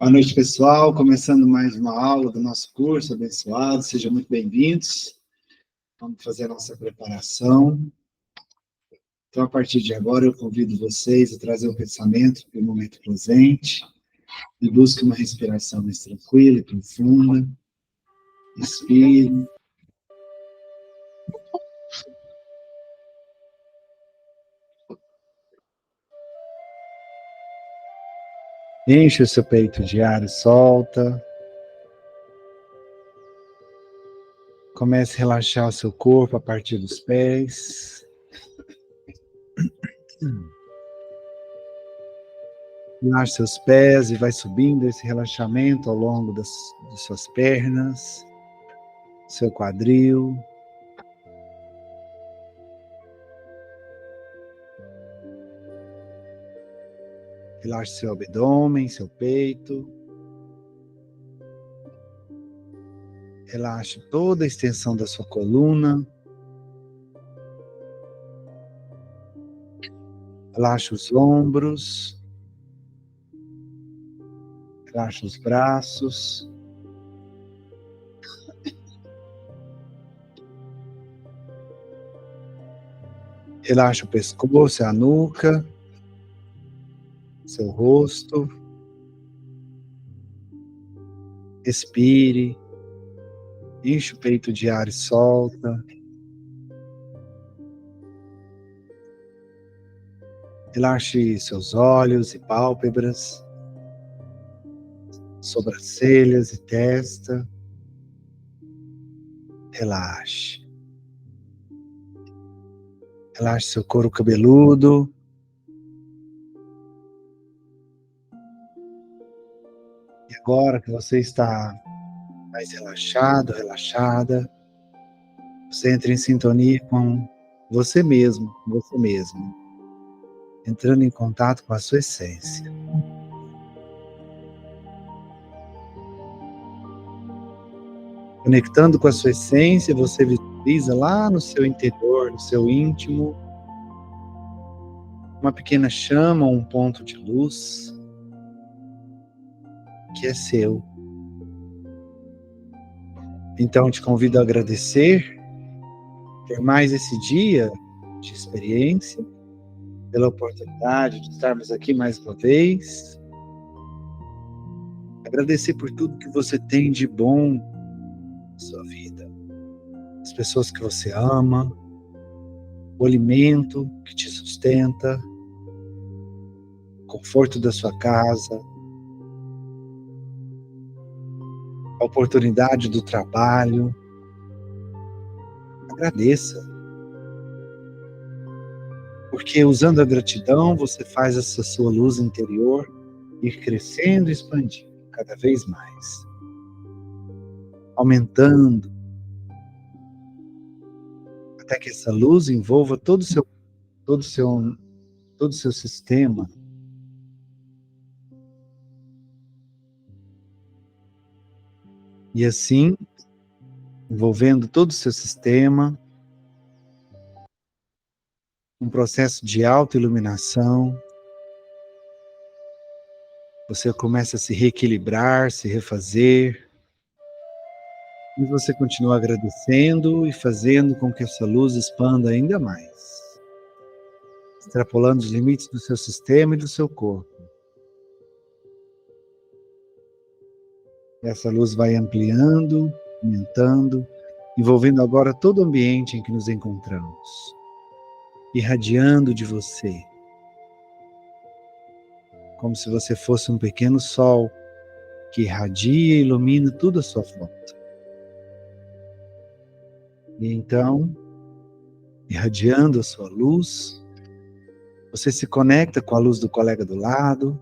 Boa noite, pessoal. Começando mais uma aula do nosso curso abençoado. Sejam muito bem-vindos. Vamos fazer a nossa preparação. Então, a partir de agora, eu convido vocês a trazer um pensamento para o momento presente e busque uma respiração mais tranquila e profunda. Inspire. Enche o seu peito de ar e solta. Comece a relaxar o seu corpo a partir dos pés. Relaxe seus pés e vai subindo esse relaxamento ao longo de suas pernas, seu quadril. Relaxe seu abdômen, seu peito. Relaxe toda a extensão da sua coluna. Relaxe os ombros. Relaxe os braços. Relaxe o pescoço, a nuca, seu rosto. Expire. Enche o peito de ar e solta. Relaxe seus olhos e pálpebras, sobrancelhas e testa. Relaxe. Relaxe seu couro cabeludo. E agora que você está mais relaxado, relaxada, você entra em sintonia com você mesmo, com você mesmo, entrando em contato com a sua essência. Conectando com a sua essência, você visualiza lá no seu interior, no seu íntimo, uma pequena chama, um ponto de luz que é seu. Então, te convido a agradecer por mais esse dia de experiência, pela oportunidade de estarmos aqui mais uma vez. Agradecer por tudo que você tem de bom na sua vida. As pessoas que você ama, o alimento que te sustenta, o conforto da sua casa, a oportunidade do trabalho. Agradeça. Porque usando a gratidão, você faz essa sua luz interior ir crescendo e expandindo cada vez mais. Aumentando. Até que essa luz envolva todo o seu sistema. E assim, envolvendo todo o seu sistema, um processo de autoiluminação, você começa a se reequilibrar, se refazer, e você continua agradecendo e fazendo com que essa luz expanda ainda mais, extrapolando os limites do seu sistema e do seu corpo. Essa luz vai ampliando, aumentando, envolvendo agora todo o ambiente em que nos encontramos, irradiando de você, como se você fosse um pequeno sol que irradia e ilumina tudo à sua volta. E então, irradiando a sua luz, você se conecta com a luz do colega do lado,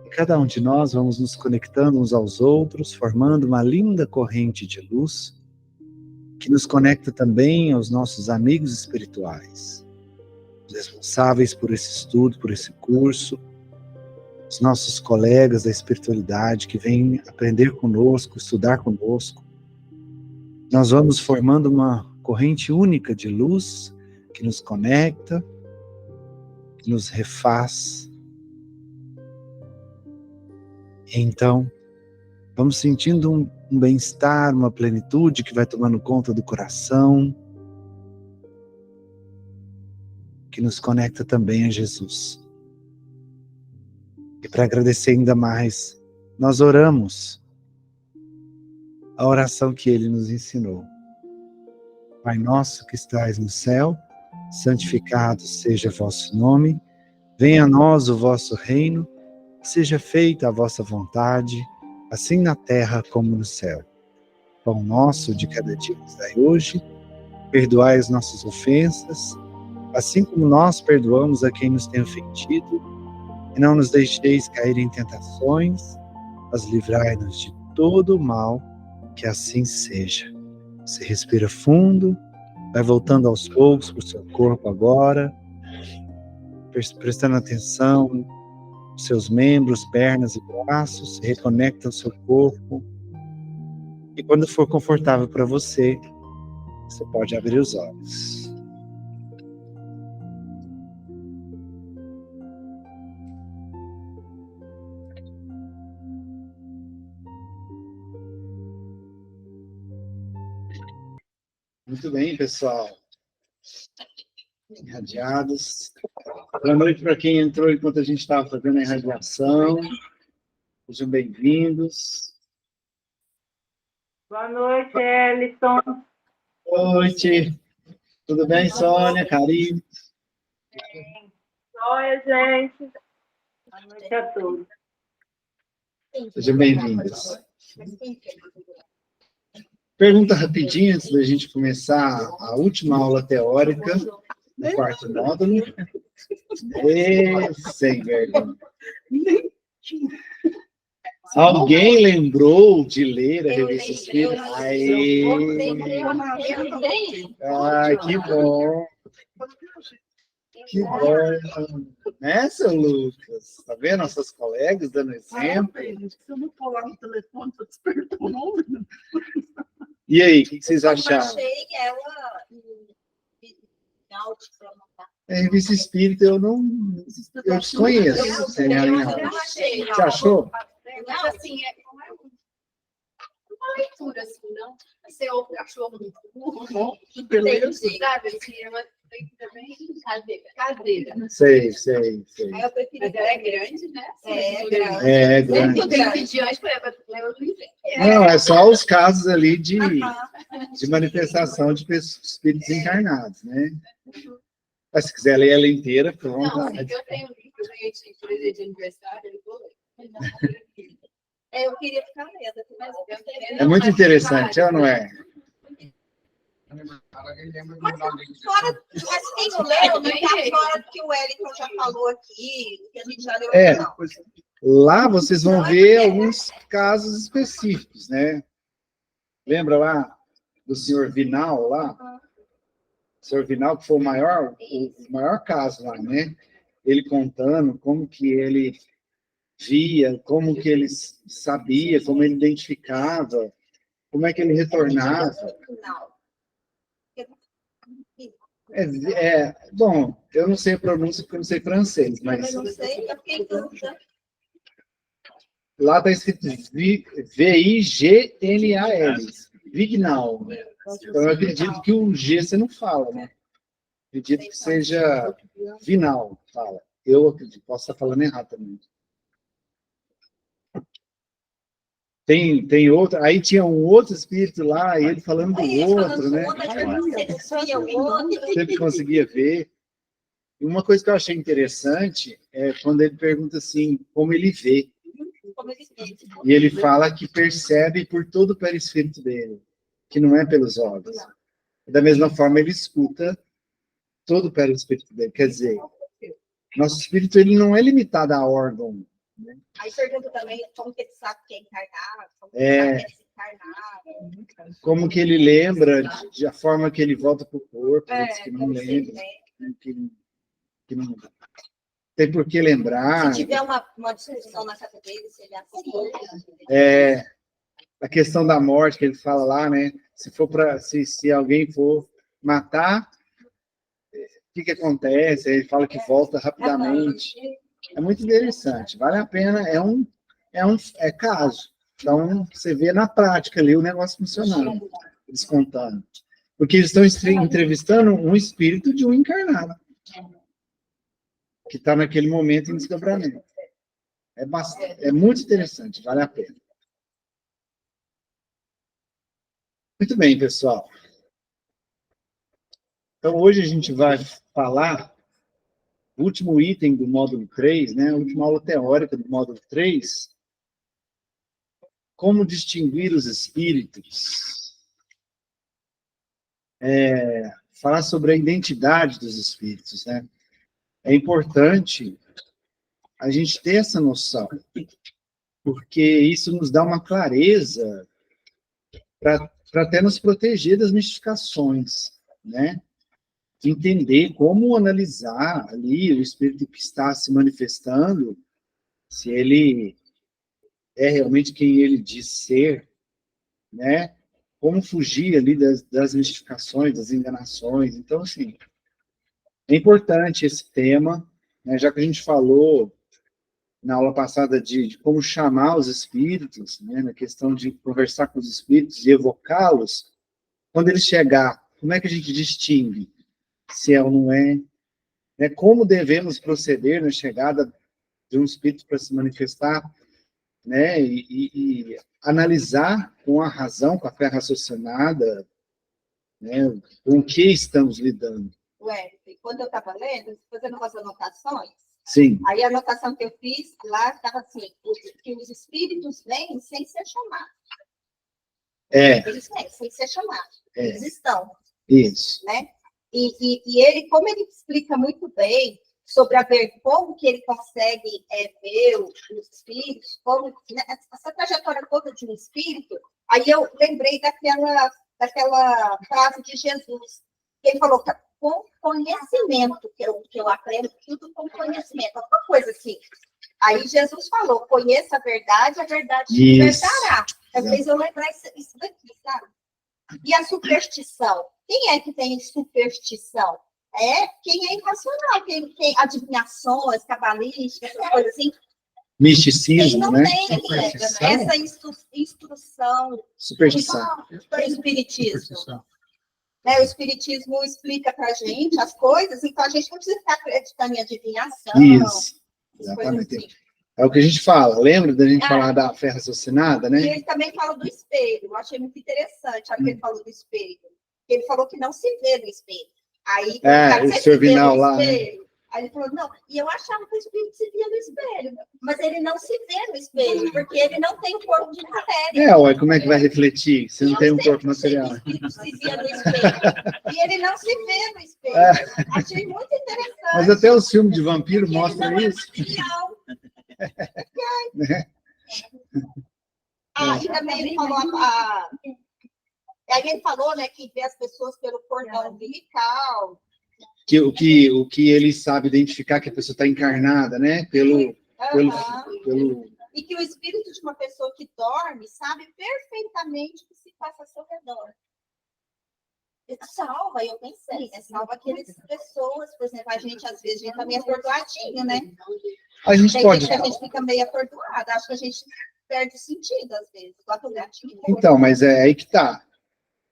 e cada um de nós vamos nos conectando uns aos outros, formando uma linda corrente de luz, que nos conecta também aos nossos amigos espirituais, os responsáveis por esse estudo, por esse curso, os nossos colegas da espiritualidade que vêm aprender conosco, estudar conosco. Nós vamos formando uma corrente única de luz que nos conecta, que nos refaz Então, vamos sentindo um bem-estar, uma plenitude que vai tomando conta do coração, que nos conecta também a Jesus. E para agradecer ainda mais, nós oramos a oração que Ele nos ensinou. Pai nosso que estais no céu, santificado seja o vosso nome, venha a nós o vosso reino, seja feita a vossa vontade, assim na terra como no céu. Pão nosso de cada dia nos dai hoje, perdoai as nossas ofensas, assim como nós perdoamos a quem nos tem ofendido, e não nos deixeis cair em tentações, mas livrai-nos de todo o mal, que assim seja. Você respira fundo, vai voltando aos poucos para o seu corpo agora, prestando atenção nos seus membros, pernas e braços, se reconecta ao seu corpo. E quando for confortável para você, você pode abrir os olhos. Muito bem, pessoal. Irradiados. Boa noite para quem entrou enquanto a gente estava fazendo a irradiação. Sejam bem-vindos. Boa noite, Ellison. Boa noite. Tudo bem, Sônia, Karine? Oi, gente. Boa noite a todos. Sejam bem-vindos. Pergunta rapidinho antes da gente começar a última aula teórica do quarto módulo. Sem vergonha. Alguém lembrou de ler a Revista Espírita? Ai, que bom. Que bom. Né, seu Lucas? Tá vendo nossas colegas dando exemplo? Se eu não for lá no telefone, você despertou, não? E aí, o que vocês acharam? Eu achei ela A Revista Espírita eu desconheço. Você achou? Não, assim, é uma leitura, assim, não? Você ouve o cachorro do burro, Beleza. sabe? Assim, é uma leitura bem caseira. Sei. Aí eu prefiro. Mas ela é grande, né? É grande. É grande. Eu tenho vídeo para ler o livro. Não, é só os casos ali de manifestação de espíritos encarnados, né? Mas se quiser ler ela inteira, fica à Não, vontade. eu tenho um livro que eu ganhei de presente de aniversário, eu vou ler. Eu queria ficar lendo, mas eu tenho. É muito interessante, ou não é? Fora, mas quem não leu, não está fora do que o Wellington já falou aqui, do que a gente já leu. É. Não. Lá vocês vão ver alguns casos específicos, né? Lembra lá do senhor Vinal lá? O senhor Vinal, que foi o maior caso lá, né? Ele contando como que ele via, como que ele sabia, como ele identificava, como é que ele retornava. Bom, eu não sei a pronúncia porque eu não sei francês, mas Eu não sei, eu fiquei em dúvida. lá está escrito V-I-G-N-A-L, Vignal. Então eu acredito que o G você não fala, né? Acredito que seja Vinal, fala. Eu acredito, posso estar falando errado também. Tem outro, aí tinha um outro espírito lá, e ele falando do outro, né? Sempre conseguia ver. E uma coisa que eu achei interessante é quando ele pergunta assim, como ele vê. E ele fala que percebe por todo o perispírito dele, que não é pelos olhos. Da mesma forma, ele escuta todo o perispírito dele. Quer dizer, nosso espírito ele não é limitado a órgão. Né? Aí pergunta também como que ele sabe que é encarnado, como que ele sabe que é desencarnado. Como que ele lembra de a forma que ele volta para o corpo, que não lembra, que não tem por que lembrar. Se tiver uma discussão na casa dele, se ele assiste. A questão da morte que ele fala lá, né? Se alguém for matar, o que acontece? Ele fala que volta rapidamente. É muito interessante, vale a pena. É um é caso. Então, você vê na prática ali o negócio funcionando, eles contando. Porque eles estão entrevistando um espírito de um encarnado, que está naquele momento em desdobramento. É muito interessante, vale a pena. Muito bem, pessoal. Então, hoje a gente vai falar o último item do módulo 3, né? A última aula teórica do módulo 3. Como distinguir os espíritos. Falar sobre a identidade dos espíritos, né? É importante a gente ter essa noção, porque isso nos dá uma clareza para até nos proteger das mistificações, né? Entender como analisar ali o espírito que está se manifestando, se ele é realmente quem ele diz ser, né? Como fugir ali das mistificações, das enganações. Então, assim, é importante esse tema, né? Já que a gente falou na aula passada de como chamar os espíritos, né? Na questão de conversar com os espíritos e evocá-los, quando ele chegar, como é que a gente distingue se é ou não é? Né? Como devemos proceder na chegada de um espírito para se manifestar, né? E analisar com a razão, com a fé raciocinada, né? Com o que estamos lidando. Ué, quando eu estava lendo, fazendo umas anotações, Sim. aí a anotação que eu fiz lá estava assim, que os espíritos vêm sem ser chamados. Eles vêm sem ser chamados. Eles estão. Isso. Né? E ele, como ele explica muito bem sobre como que ele consegue ver os espíritos, como, né, essa trajetória toda de um espírito, aí eu lembrei daquela frase de Jesus, que ele falou que com conhecimento, que eu aprendo tudo com conhecimento, alguma coisa assim. Aí Jesus falou, conheça a verdade te libertará. Às vezes eu lembrar isso daqui, sabe? E a superstição? Quem é que tem superstição? Quem é irracional, quem tem adivinhações, cabalísticas, essas coisas assim. Misticismo, não né? tem essa instrução. Superstição. Do espiritismo. Né? O espiritismo explica para a gente as coisas, então a gente não precisa ficar acreditando em adivinhação. Isso, exatamente. Assim. É o que a gente fala, lembra da gente falar da fé raciocinada, né? E ele também fala do espelho, eu achei muito interessante a hora que ele falou do espelho. Ele falou que não se vê no espelho. Aí, o Sr. Vinal lá, né? Aí ele falou, não, e eu achava que o espírito se via no espelho, mas ele não se vê no espelho, porque ele não tem um corpo de matéria. Ué, como é que vai refletir se não tem um corpo material? O espírito se via no espelho, e ele não se vê no espelho. Achei muito interessante. Mas até os filmes de vampiro mostram isso. E também ele falou aí ele falou, né, que vê as pessoas pelo cordão umbilical. O que ele sabe identificar que a pessoa está encarnada, né? Pelo... E que o espírito de uma pessoa que dorme sabe perfeitamente o que se passa ao seu redor. Salva, eu pensei, né? Salva aquelas pessoas, por exemplo, a gente às vezes está meio atordoadinho, né? A gente Tem pode... que a gente fica meio atordoada, acho que a gente perde o sentido às vezes, igual o gatinho. Então, mas é aí que tá.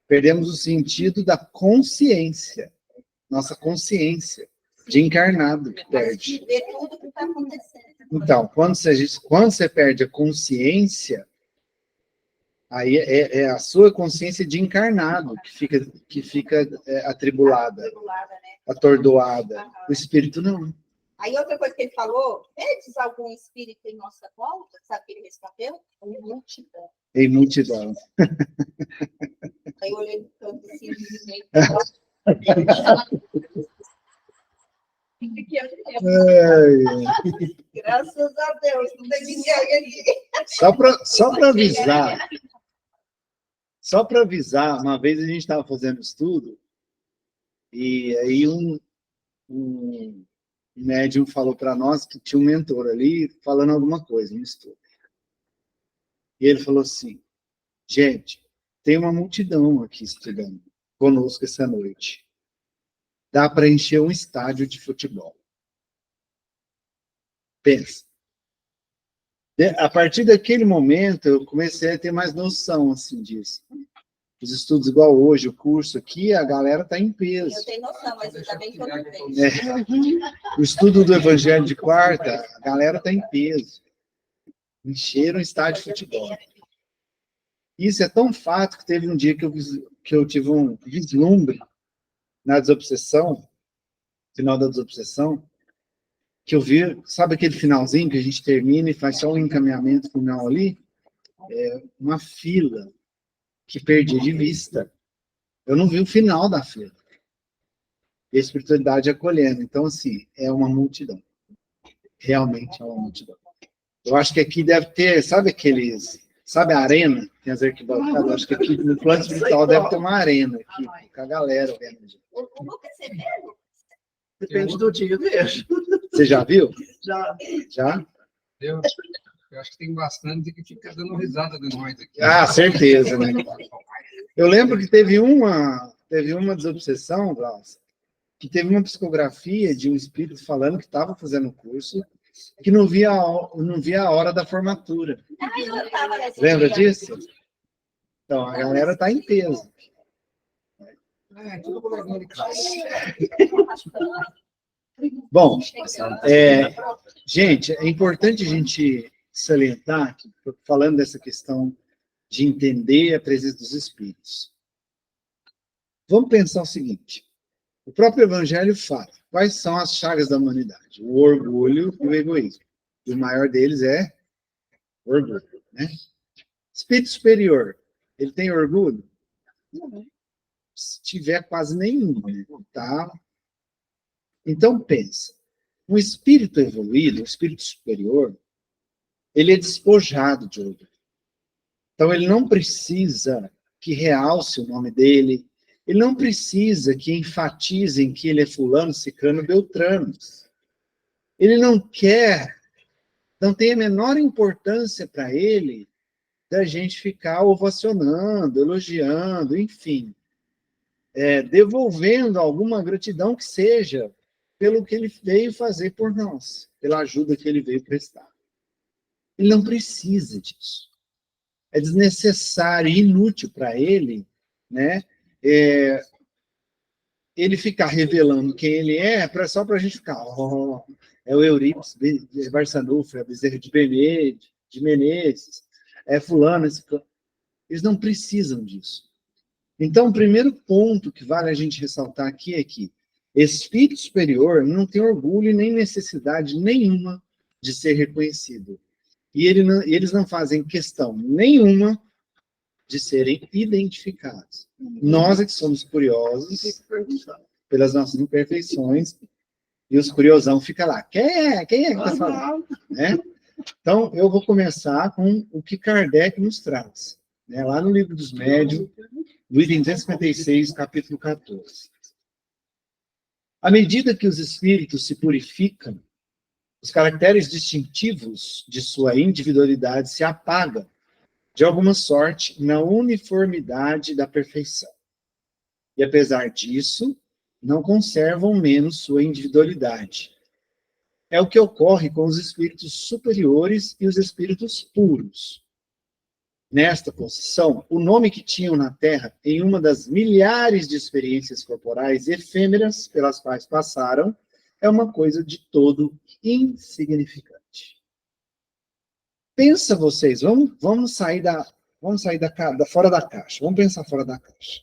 Perdemos o sentido da consciência. Nossa consciência de encarnado que perde. Ver tudo que está acontecendo. Então, quando você perde a consciência, aí é a sua consciência de encarnado que fica atribulada, atordoada. O espírito não. Aí outra coisa que ele falou, vedes algum espírito em nossa volta? Sabe o que ele respondeu? Em multidão. Em multidão. Aí eu olhei no canto assim, graças a Deus, não tem ninguém aqui. Só para avisar. Só para avisar, uma vez a gente estava fazendo estudo, e aí um médium falou para nós que tinha um mentor ali falando alguma coisa no estudo. E ele falou assim, gente, tem uma multidão aqui estudando conosco essa noite. Dá para encher um estádio de futebol. Pensa. A partir daquele momento, eu comecei a ter mais noção, assim, disso. Os estudos igual hoje, o curso aqui, a galera está em peso. Eu tenho noção, mas ainda bem que eu não vejo. O estudo do Evangelho de quarta, a galera está em peso. Encheram o estádio de futebol. Isso é tão fato que teve um dia que eu tive um vislumbre na desobsessão, final da desobsessão, que eu vi, sabe aquele finalzinho que a gente termina e faz só um encaminhamento final ali? Uma fila que perdi de vista. Eu não vi o final da fila. E a espiritualidade acolhendo. Então, assim, é uma multidão. Realmente é uma multidão. Eu acho que aqui deve ter, sabe aqueles... Sabe a arena? Tem as arquibancadas. Eu acho que aqui no plano espiritual deve ter uma arena aqui, com a galera vendo. O Lucas, você vê? Depende do dia mesmo. Você já viu? Já. Já? Eu acho que tem bastante que fica dando risada de nós aqui. Ah, certeza, né? Eu lembro que teve uma desobsessão, Glaucio, que teve uma psicografia de um espírito falando que estava fazendo o curso, que não via a hora da formatura. Ah, eu tava nesse Lembra dia. disso? Então, a galera está em peso. Tudo coleguinha de classe. Bom, gente, é importante a gente salientar, falando dessa questão de entender a presença dos espíritos. Vamos pensar o seguinte: o próprio Evangelho fala quais são as chagas da humanidade: o orgulho e o egoísmo. E o maior deles é o orgulho, né? Espírito superior, ele tem orgulho? Não. Se tiver quase nenhum, né? Tá? Então, pensa, um espírito evoluído, um espírito superior, ele é despojado de orgulho. Então, ele não precisa que realce o nome dele, ele não precisa que enfatizem que ele é fulano, cicrano, beltrano. Ele não quer, não tem a menor importância para ele da gente ficar ovacionando, elogiando, enfim, devolvendo alguma gratidão que seja pelo que ele veio fazer por nós, pela ajuda que ele veio prestar. Ele não precisa disso. É desnecessário e inútil para ele, né? Ele ficar revelando quem ele é, só para a gente ficar, é o Eurípides Barçanufo, é Bezerra de Menezes, é fulano, esse... Eles não precisam disso. Então, o primeiro ponto que vale a gente ressaltar aqui é que espírito superior não tem orgulho nem necessidade nenhuma de ser reconhecido. E eles não fazem questão nenhuma de serem identificados. Nós é que somos curiosos pelas nossas imperfeições, e os curiosão fica lá. Quem é que está falando? Né? Então, eu vou começar com o que Kardec nos traz. Né? Lá no Livro dos Médiuns, no item 256, capítulo 14. À medida que os espíritos se purificam, os caracteres distintivos de sua individualidade se apagam, de alguma sorte, na uniformidade da perfeição. E, apesar disso, não conservam menos sua individualidade. É o que ocorre com os espíritos superiores e os espíritos puros. Nesta posição, o nome que tinham na Terra em uma das milhares de experiências corporais efêmeras pelas quais passaram é uma coisa de todo insignificante. Pensa vocês, vamos sair fora da caixa, vamos pensar fora da caixa.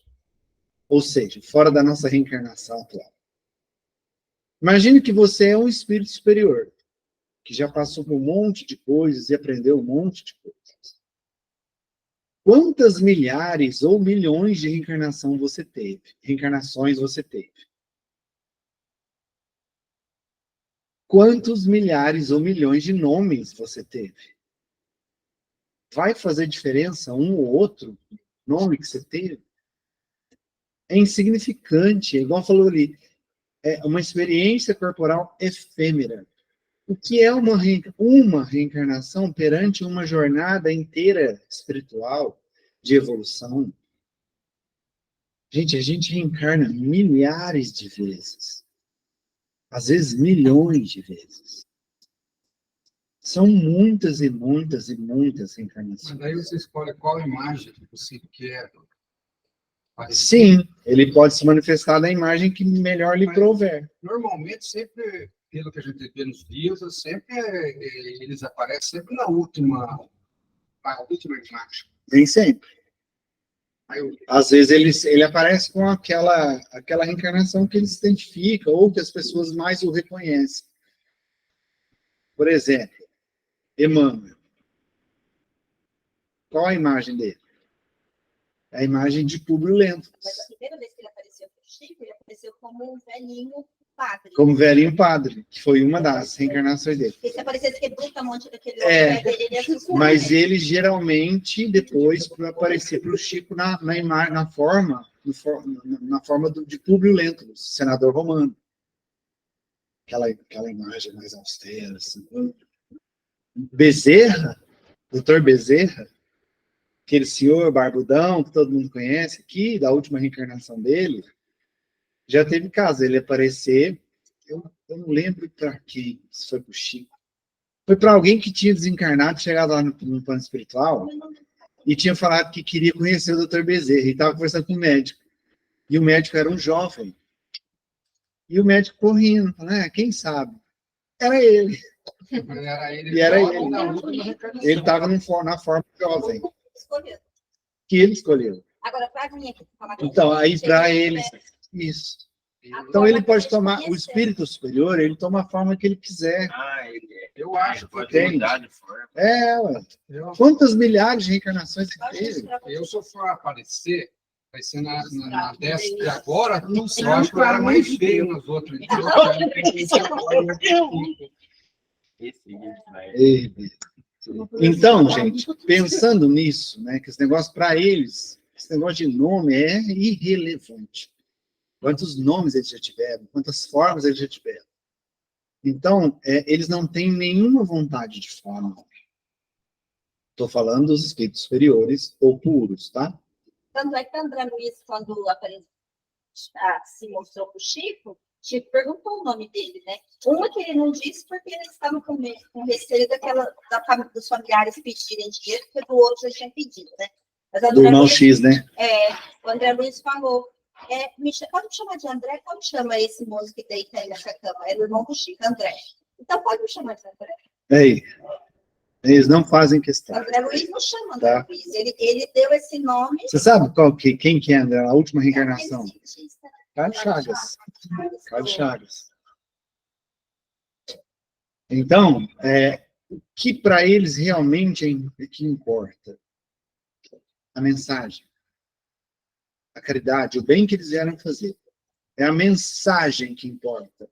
Ou seja, fora da nossa reencarnação atual. Imagine que você é um espírito superior, que já passou por um monte de coisas e aprendeu um monte de coisas. Quantas milhares ou milhões de reencarnações você teve? Quantos milhares ou milhões de nomes você teve? Vai fazer diferença um ou outro nome que você teve? É insignificante, é igual falou ali, é uma experiência corporal efêmera. O que é uma reencarnação perante uma jornada inteira espiritual de evolução? Gente, a gente reencarna milhares de vezes. Às vezes, milhões de vezes. São muitas e muitas e muitas Mas encarnações. daí você escolhe qual imagem que você quer. Sim, ele pode se manifestar da imagem que melhor lhe prover. Normalmente, sempre, pelo que a gente vê nos livros, sempre eles aparecem sempre na última imagem. Nem sempre. Aí eu- Às vezes ele aparece com aquela reencarnação que ele se identifica ou que as pessoas mais o reconhecem. Por exemplo, Emmanuel. Qual a imagem dele? É a imagem de Públio Lentulus, Mas a primeira vez que ele apareceu pro Chico, ele apareceu como um velhinho padre. como velhinho padre, que foi uma das reencarnações dele. Porque se aparecesse que bruta monte daquele É, homem dele, ele ia assustar. Mas ele geralmente, depois, para aparecer para o Chico na forma de Públio Lentulus, senador romano. Aquela imagem mais austera, assim. Bezerra, doutor Bezerra, aquele senhor barbudão que todo mundo conhece aqui, da última reencarnação dele, já teve caso ele aparecer, eu não lembro para quem, se foi para o Chico. Foi para alguém que tinha desencarnado, chegado lá no plano espiritual, e tinha falado que queria conhecer o Dr. Bezerra, e estava conversando com o médico. E o médico era um jovem. E o médico correndo, falando, quem sabe? Era ele. Era ele, E era só ele. na última reencarnação. Ele estava na forma jovem, Escolheu. que ele escolheu. Agora, para mim aqui, falar com Então, você, aí para seria ele, diferente. isso. A Então forma ele que pode eles tomar, o conheceram. espírito superior, ele toma a forma que ele quiser. Eu acho que Entende? mudar de forma. Ué. eu, Quantas milhares de reencarnações que teve? eu se eu for aparecer, vai ser na 10ª de agora, eu acho que eu era mais feio nas outras. Então, Ei, então, gente, pensando nisso, né, que esse negócio para eles, esse negócio de nome é irrelevante. Quantos nomes eles já tiveram, quantas formas eles já tiveram. Então, eles não têm nenhuma vontade de forma. Estou falando dos espíritos superiores ou puros, tá? Tanto é que André Luiz, quando se mostrou para o Chico perguntou o nome dele, né? Uma que ele não disse porque ele estava com receio dos familiares pedirem dinheiro, porque do outro já tinha pedido, né? Mas Do irmão X, né? O André Luiz falou, pode me chamar de André? Como chama esse moço que deita aí nessa cama? Era o irmão do Chico, André. Então pode me chamar de André. Ei, eles não fazem questão. André Luiz não chama André Tá. Luiz. Ele deu esse nome. Você sabe quem que é André, a última reencarnação? Carlos Chagas. Carlos Chagas. Então, o que para eles realmente é que importa? A mensagem, a caridade, o bem que eles vieram fazer. É a mensagem que importa,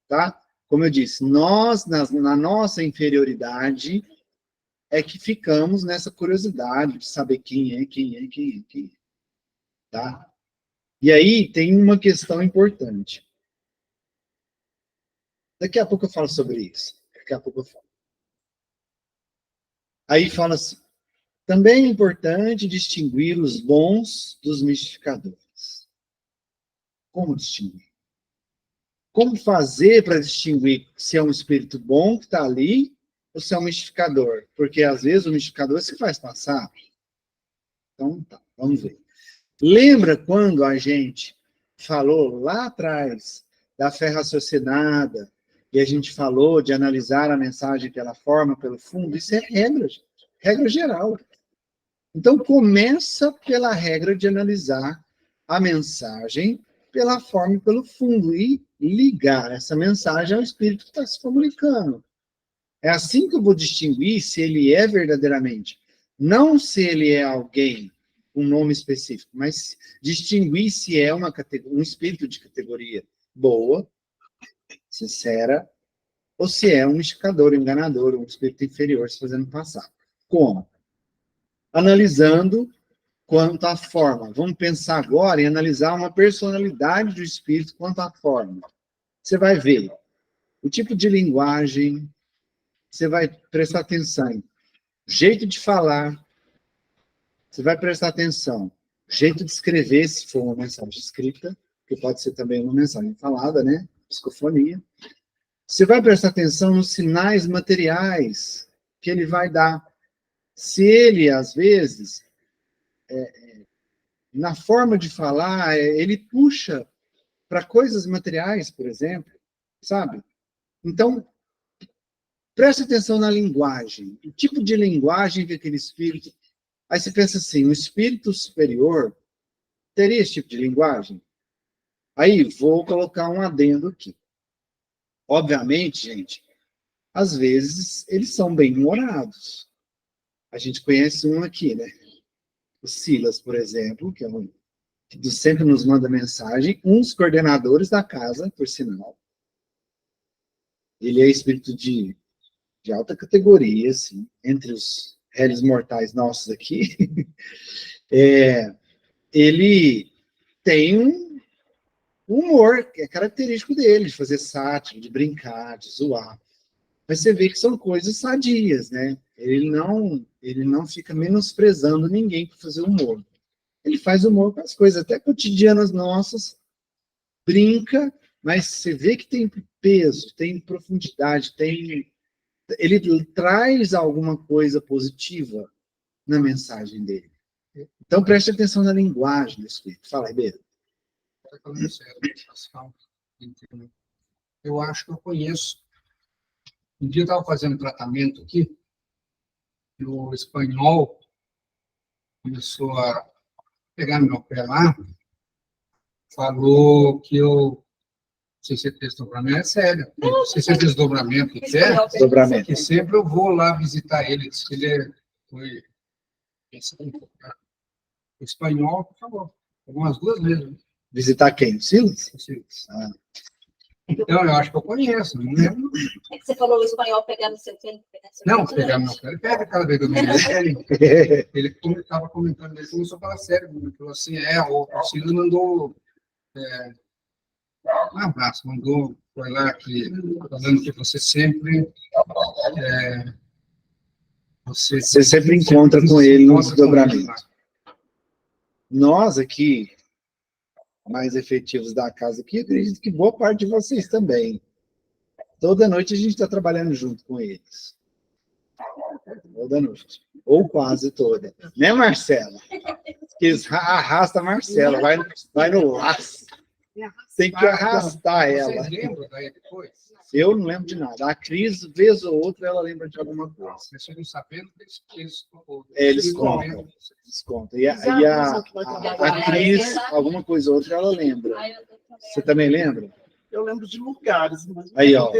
tá? Como eu disse, nós, na nossa inferioridade, é que ficamos nessa curiosidade de saber quem é, tá? E aí tem uma questão importante. Daqui a pouco eu falo sobre isso. Daqui a pouco eu falo. Aí fala assim, também é importante distinguir os bons dos mistificadores. Como distinguir? Como fazer para distinguir se é um espírito bom que está ali ou se é um mistificador? Porque às vezes o mistificador se faz passar. Então, tá, vamos ver. Lembra quando a gente falou lá atrás da fé raciocinada e a gente falou de analisar a mensagem pela forma, pelo fundo? Isso é regra, gente. Regra geral. Então, começa pela regra de analisar a mensagem pela forma e pelo fundo e ligar essa mensagem ao espírito que está se comunicando. É assim que eu vou distinguir se ele é verdadeiramente. Não se ele é alguém, um nome específico, mas distinguir se é um espírito de categoria boa, sincera, ou se é um mistificador, enganador, um espírito inferior se fazendo passar. Como? Analisando quanto à forma. Vamos pensar agora em analisar uma personalidade do espírito quanto à forma. Você vai ver o tipo de linguagem, você vai prestar atenção em jeito de falar, você vai prestar atenção jeito de escrever, se for uma mensagem escrita, que pode ser também uma mensagem falada, né? Psicofonia. Você vai prestar atenção nos sinais materiais que ele vai dar. Se ele, às vezes, na forma de falar, ele puxa para coisas materiais, por exemplo, sabe? Então, preste atenção na linguagem. O tipo de linguagem que aquele espírito... Aí você pensa assim, o espírito superior teria esse tipo de linguagem? Aí, vou colocar um adendo aqui. Obviamente, gente, às vezes, eles são bem-humorados. A gente conhece um aqui, né? O Silas, por exemplo, que é um que sempre nos manda mensagem, uns coordenadores da casa, por sinal. Ele é espírito de alta categoria, assim, entre os réis mortais nossos aqui. Ele tem um humor que é característico dele, de fazer sátira, de brincar, de zoar. Mas você vê que são coisas sadias, né? Ele não fica menosprezando ninguém por fazer humor. Ele faz humor com as coisas até cotidianas nossas, brinca, mas você vê que tem peso, tem profundidade, ele traz alguma coisa positiva na mensagem dele. Então preste atenção na linguagem do espírito. Fala, Ribeiro. Eu acho que eu conheço. Um dia eu estava fazendo tratamento aqui, e o espanhol começou a pegar no meu pé lá, falou que eu... Não sei se é desdobramento, é sério. Não sei se é desdobramento que quer, Desdobramento. que sempre eu vou lá visitar ele. Diz que ele foi... O espanhol, por favor. Algumas 2 vezes. Visitar quem? O Silas? Ah. Então, eu acho que eu conheço, não lembro. É que você falou o espanhol pegando seu pé. Não, pegar meu pé. Ele pega aquela vez que eu me ele estava comentando, ele começou a falar sério. Ele falou assim, o Silas mandou um abraço, foi lá que, falando que você sempre... Você sempre encontra com ele no desdobramento. Nós aqui, mais efetivos da casa aqui, acredito que boa parte de vocês também. Toda noite a gente está trabalhando junto com eles. Toda noite. Ou quase toda. Né, Marcela? Que arrasta a Marcela, vai no laço. Tem que arrastar ela. Vocês lembram daí depois? Eu não lembro de nada. A Cris, vez ou outra, ela lembra de alguma coisa. Vocês ficam sabendo que Eles contam. E a Cris, alguma coisa ou outra, ela lembra. Você também lembra? Eu lembro de lugares. Mas aí, ó.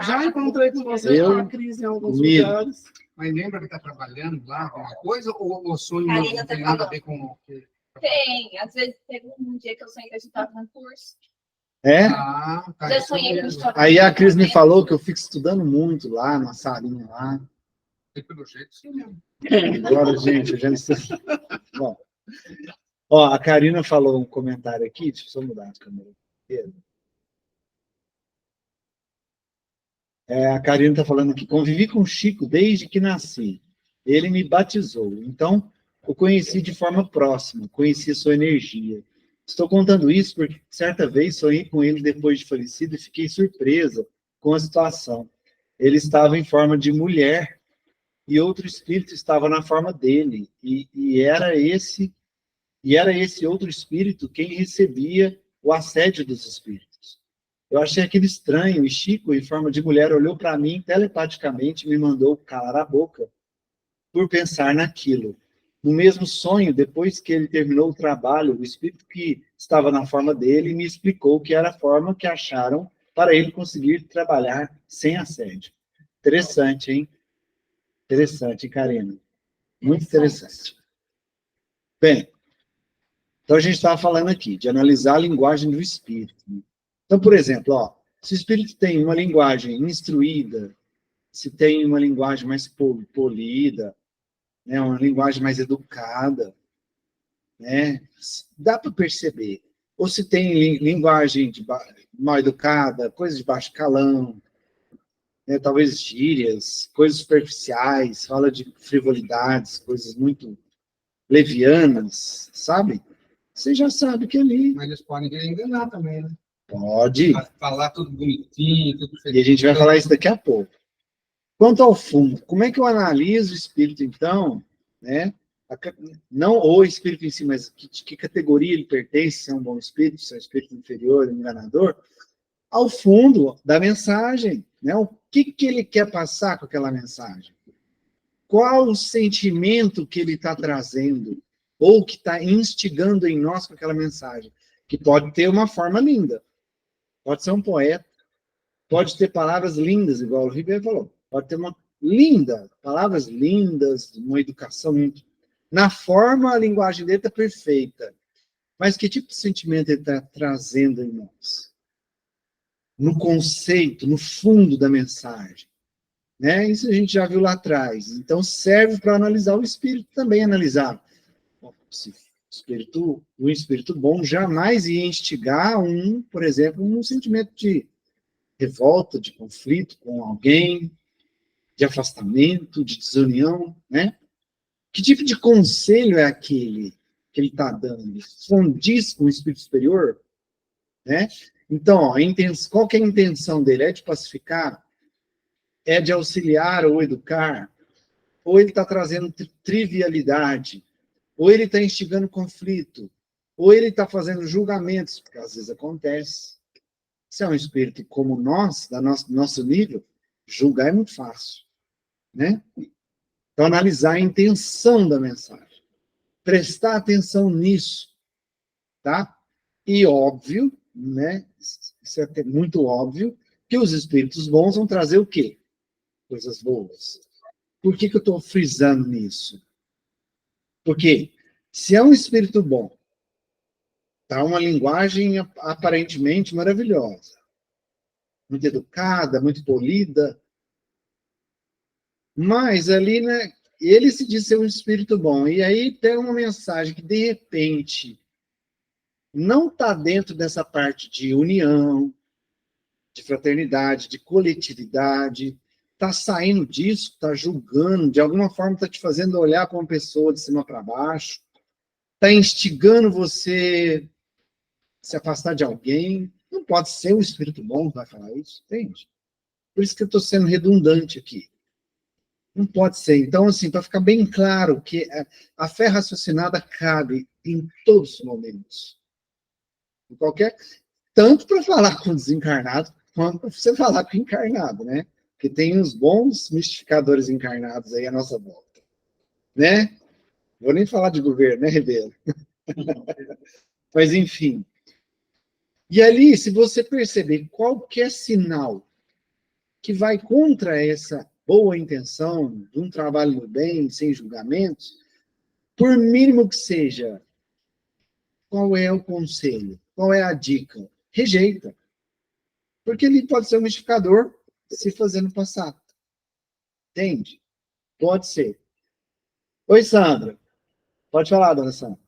Já encontrei com você com a Cris em alguns lugares. Mas lembra que está trabalhando lá alguma coisa? Ou o sonho não tem nada a ver com o que... Tem. Às vezes teve um dia que eu sonhei que a gente estava num curso. Tá. Já sonhei com história. Aí a Cris me falou que eu fico estudando muito lá, na salinha lá. E pelo jeito, sim mesmo. Agora, gente, eu já não sei. Bom. Ó, a Karina falou um comentário aqui, deixa eu só mudar a câmera. A Karina está falando que convivi com o Chico desde que nasci. Ele me batizou. Então, o conheci de forma próxima, conheci sua energia. Estou contando isso porque, certa vez, sonhei com ele depois de falecido e fiquei surpresa com a situação. Ele estava em forma de mulher e outro espírito estava na forma dele. E era esse outro espírito quem recebia o assédio dos espíritos. Eu achei aquilo estranho e Chico, em forma de mulher, olhou para mim telepaticamente e me mandou calar a boca por pensar naquilo. No mesmo sonho, depois que ele terminou o trabalho, o espírito que estava na forma dele me explicou que era a forma que acharam para ele conseguir trabalhar sem assédio. Interessante, hein? Interessante, hein, Karina? Muito interessante. Bem, então a gente estava falando aqui de analisar a linguagem do espírito. Então, por exemplo, se o espírito tem uma linguagem instruída, se tem uma linguagem mais polida, né, uma linguagem mais educada, né, dá para perceber. Ou se tem linguagem mal educada, coisas de baixo calão, né, talvez gírias, coisas superficiais, fala de frivolidades, coisas muito levianas, sabe? Você já sabe que ali... Mas eles podem querer enganar também, né? Pode. Falar tudo bonitinho, tudo E a gente vai falar isso daqui a pouco. Quanto ao fundo, como é que eu analiso o espírito, então, né? Não o espírito em si, mas que categoria ele pertence, se é um bom espírito, se é um espírito inferior, enganador, ao fundo da mensagem, né? O que ele quer passar com aquela mensagem? Qual o sentimento que ele está trazendo, ou que está instigando em nós com aquela mensagem? Que pode ter uma forma linda, pode ser um poeta, pode ter palavras lindas, igual o Ribeiro falou, pode ter uma linda, palavras lindas, uma educação muito... Na forma, a linguagem dele está perfeita, mas que tipo de sentimento ele está trazendo em nós? No conceito, no fundo da mensagem. Né? Isso a gente já viu lá atrás. Então, serve para analisar o espírito também, analisar. O espírito bom jamais ia instigar por exemplo, um sentimento de revolta, de conflito com alguém, de afastamento, de desunião, né? Que tipo de conselho é aquele que ele está dando? Condiz com o espírito superior? Né? Então, ó, qual que é a intenção dele? É de pacificar? É de auxiliar ou educar? Ou ele está trazendo trivialidade? Ou ele está instigando conflito? Ou ele está fazendo julgamentos? Porque às vezes acontece. Se é um espírito como nós, nosso nível, julgar é muito fácil. Né? Então, analisar a intenção da mensagem. Prestar atenção nisso. Tá? E óbvio, né? Isso é muito óbvio, que os espíritos bons vão trazer o quê? Coisas boas. Por que eu estou frisando nisso? Porque se é um espírito bom, tá uma linguagem aparentemente maravilhosa, muito educada, muito polida, mas ali, né, ele se diz ser um espírito bom, e aí tem uma mensagem que, de repente, não está dentro dessa parte de união, de fraternidade, de coletividade, está saindo disso, está julgando, de alguma forma está te fazendo olhar para uma pessoa de cima para baixo, está instigando você se afastar de alguém. Não pode ser um espírito bom que vai falar isso, entende? Por isso que eu estou sendo redundante aqui. Não pode ser. Então, assim, para ficar bem claro que a fé raciocinada cabe em todos os momentos. Em qualquer... Tanto para falar com o desencarnado, quanto para você falar com o encarnado, né? Porque tem uns bons mistificadores encarnados aí à nossa volta. Né? Vou nem falar de governo, né, Ribeiro? Mas, enfim. E ali, se você perceber qualquer sinal que vai contra essa boa intenção de um trabalho do bem, sem julgamentos, por mínimo que seja, qual é o conselho? Qual é a dica? Rejeita. Porque ele pode ser um mistificador se fazendo passar. Entende? Pode ser. Oi, Sandra. Pode falar, dona Sandra.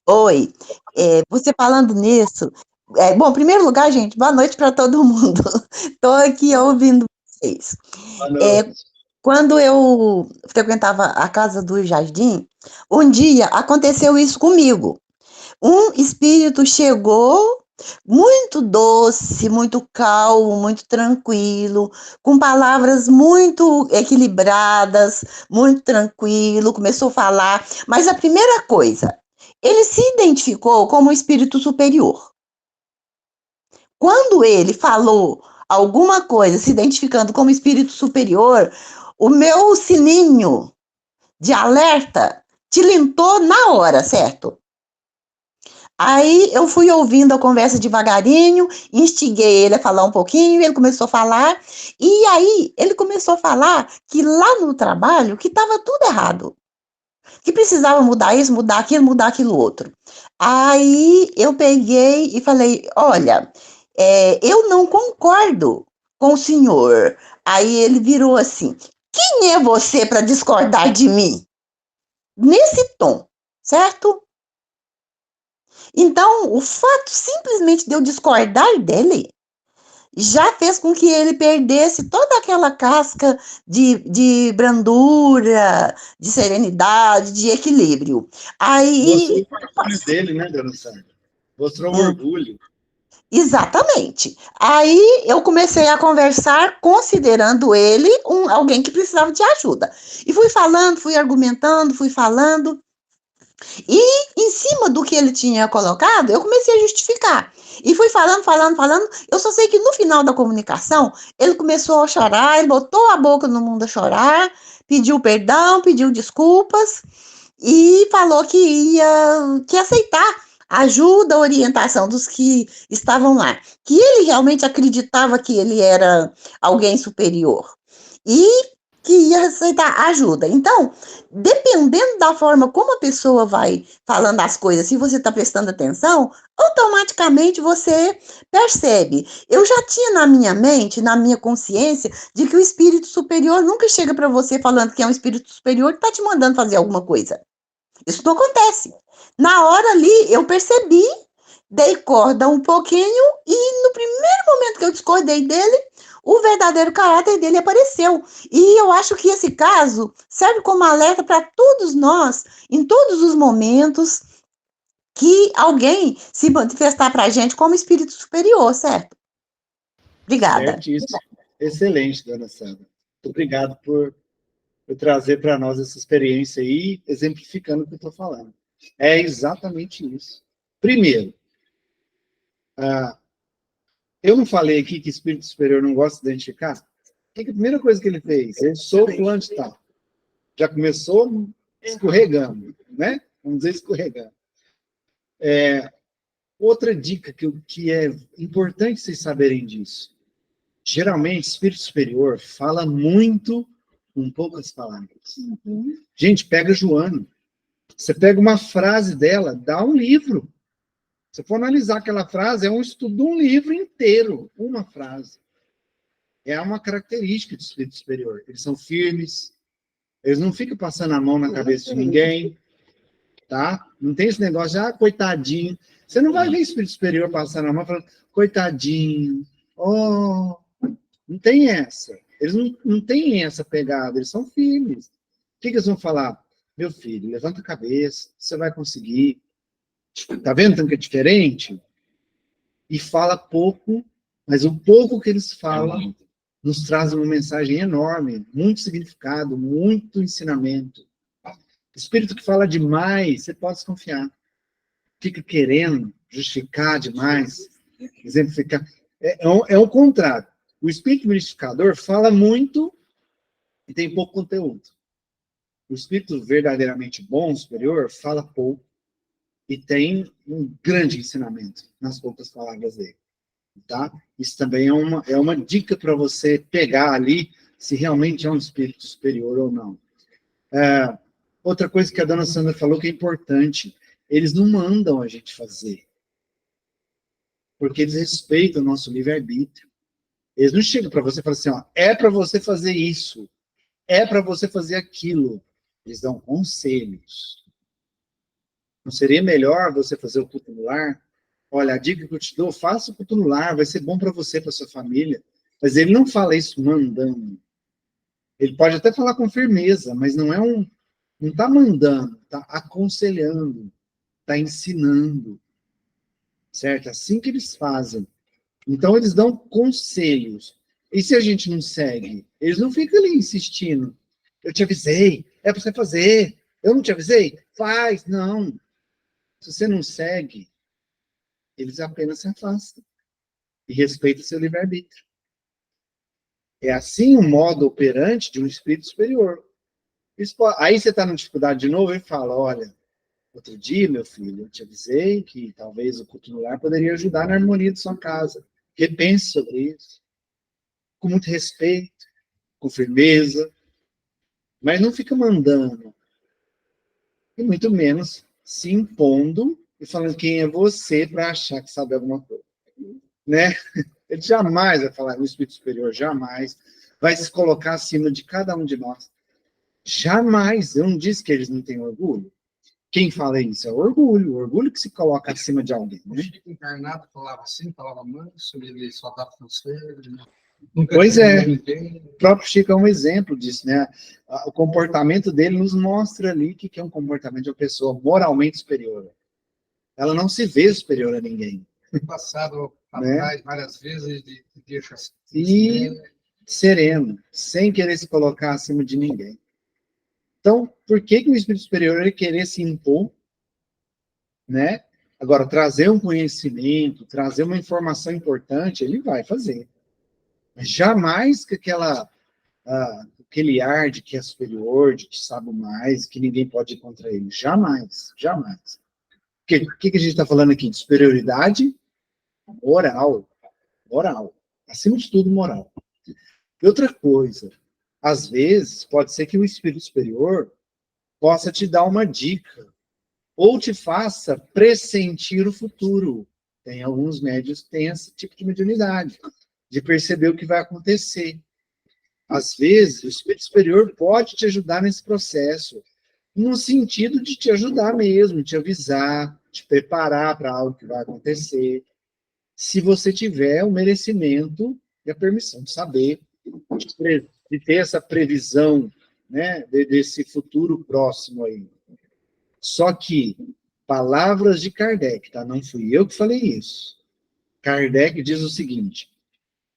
Oi, você falando nisso, bom, em primeiro lugar, gente, boa noite para todo mundo. Estou aqui ouvindo vocês. Boa noite. Quando eu frequentava a casa do Jardim, um dia aconteceu isso comigo. Um espírito chegou muito doce, muito calmo, muito tranquilo, com palavras muito equilibradas, muito tranquilo, começou a falar, mas a primeira coisa, ele se identificou como espírito superior. Quando ele falou alguma coisa se identificando como espírito superior, o meu sininho de alerta tilintou na hora, certo? Aí eu fui ouvindo a conversa devagarinho, instiguei ele a falar um pouquinho, ele começou a falar, e aí ele começou a falar que lá no trabalho que estava tudo errado, que precisava mudar isso, mudar aquilo outro. Aí eu peguei e falei, olha, eu não concordo com o senhor. Aí ele virou assim, quem é você para discordar de mim? Nesse tom, certo? Então, o fato simplesmente de eu discordar dele já fez com que ele perdesse toda aquela casca de brandura, de serenidade, de equilíbrio. Aí, Mostrou o orgulho dele, né, dona Sandra? Mostrou o orgulho. exatamente. Aí eu comecei a conversar considerando ele alguém que precisava de ajuda. E fui falando, fui argumentando, fui falando. E em cima do que ele tinha colocado, eu comecei a justificar. E fui falando. Eu só sei que no final da comunicação, ele começou a chorar, ele botou a boca no mundo a chorar, pediu perdão, pediu desculpas e falou que ia aceitar ajuda, orientação dos que estavam lá. Que ele realmente acreditava que ele era alguém superior. E que ia aceitar ajuda. Então, dependendo da forma como a pessoa vai falando as coisas, se você está prestando atenção, automaticamente você percebe. Eu já tinha na minha mente, na minha consciência, de que o espírito superior nunca chega para você falando que é um espírito superior que está te mandando fazer alguma coisa. Isso não acontece. Na hora ali, eu percebi, dei corda um pouquinho e no primeiro momento que eu discordei dele, o verdadeiro caráter dele apareceu. E eu acho que esse caso serve como alerta para todos nós, em todos os momentos, que alguém se manifestar para a gente como espírito superior, certo? Obrigada. Certíssimo. Excelente, dona Sandra. Muito obrigado por trazer para nós essa experiência aí, exemplificando o que eu estou falando. É exatamente isso. Primeiro, eu não falei aqui que espírito superior não gosta de identificar? O que a primeira coisa que ele fez? Ele soube onde está. Já começou escorregando, né? Vamos dizer escorregando. Outra dica que é importante vocês saberem disso. Geralmente, espírito superior fala muito com poucas palavras. Gente, pega Joana. Você pega uma frase dela, dá um livro. Se for analisar aquela frase, é um estudo de um livro inteiro, uma frase. É uma característica do espírito superior. Eles são firmes, eles não ficam passando a mão na cabeça de ninguém, tá? Não tem esse negócio de, coitadinho. Você não vai ver espírito superior passando a mão falando, coitadinho, oh, não tem essa. Eles não têm essa pegada, eles são firmes. O que eles vão falar? Meu filho, levanta a cabeça, você vai conseguir. Tá vendo tanto que é diferente? E fala pouco, mas o pouco que eles falam nos traz uma mensagem enorme, muito significado, muito ensinamento. Espírito que fala demais, você pode desconfiar. Fica querendo justificar demais, exemplificar. É o contrário. O espírito verificador fala muito e tem pouco conteúdo. O espírito verdadeiramente bom, superior, fala pouco e tem um grande ensinamento nas poucas palavras dele. Tá? Isso também é uma dica para você pegar ali se realmente é um espírito superior ou não. Outra coisa que a dona Sandra falou que é importante, eles não mandam a gente fazer, porque eles respeitam o nosso livre-arbítrio. Eles não chegam para você e falam assim, é para você fazer isso, é para você fazer aquilo. Eles dão conselhos. Não seria melhor você fazer o culto no lar? Olha, a dica que eu te dou, faça o culto no lar, vai ser bom para você, para sua família. Mas ele não fala isso mandando. Ele pode até falar com firmeza, mas não está mandando, está aconselhando, está ensinando. Certo? Assim que eles fazem. Então, eles dão conselhos. E se a gente não segue? Eles não ficam ali insistindo. Eu te avisei, é para você fazer. Eu não te avisei? Faz. Não. Se você não segue, eles apenas se afastam. E respeitam seu livre-arbítrio. É assim o modo operante de um espírito superior. Aí você está na dificuldade de novo e fala, olha, outro dia, meu filho, eu te avisei que talvez o culto no lar poderia ajudar na harmonia de sua casa. Repense sobre isso. Com muito respeito, com firmeza. Mas não fica mandando. E muito menos se impondo e falando quem é você para achar que sabe alguma coisa. Né? Ele jamais vai falar, o espírito superior jamais vai se colocar acima de cada um de nós. Jamais. Eu não disse que eles não têm orgulho. Quem fala isso? É o orgulho que se coloca acima de alguém, O né? Chico encarnado falava assim, falava manso, ele só dava conselho, né? Nunca Pois tinha é. ninguém. O próprio Chico é um exemplo disso, né? O comportamento dele nos mostra ali que é um comportamento de uma pessoa moralmente superior. Ela não se vê superior a ninguém, Passado né? atrás várias vezes de deixa assim, E sereno, sem querer se colocar acima de ninguém. Então, por que o espírito superior ele querer se impor, né? Agora, trazer um conhecimento, trazer uma informação importante, ele vai fazer. Mas jamais que aquele ar de que é superior, de que sabe mais, que ninguém pode ir contra ele. Jamais, jamais. O que a gente está falando aqui? De superioridade moral. Moral. Acima de tudo, moral. E outra coisa, às vezes, pode ser que o espírito superior possa te dar uma dica, ou te faça pressentir o futuro. Tem alguns médios que têm esse tipo de mediunidade, de perceber o que vai acontecer. Às vezes, o espírito superior pode te ajudar nesse processo, no sentido de te ajudar mesmo, te avisar, te preparar para algo que vai acontecer, se você tiver o merecimento e a permissão de saber, de ter essa previsão, né, desse futuro próximo aí. Só que, palavras de Kardec, tá? Não fui eu que falei isso. Kardec diz o seguinte: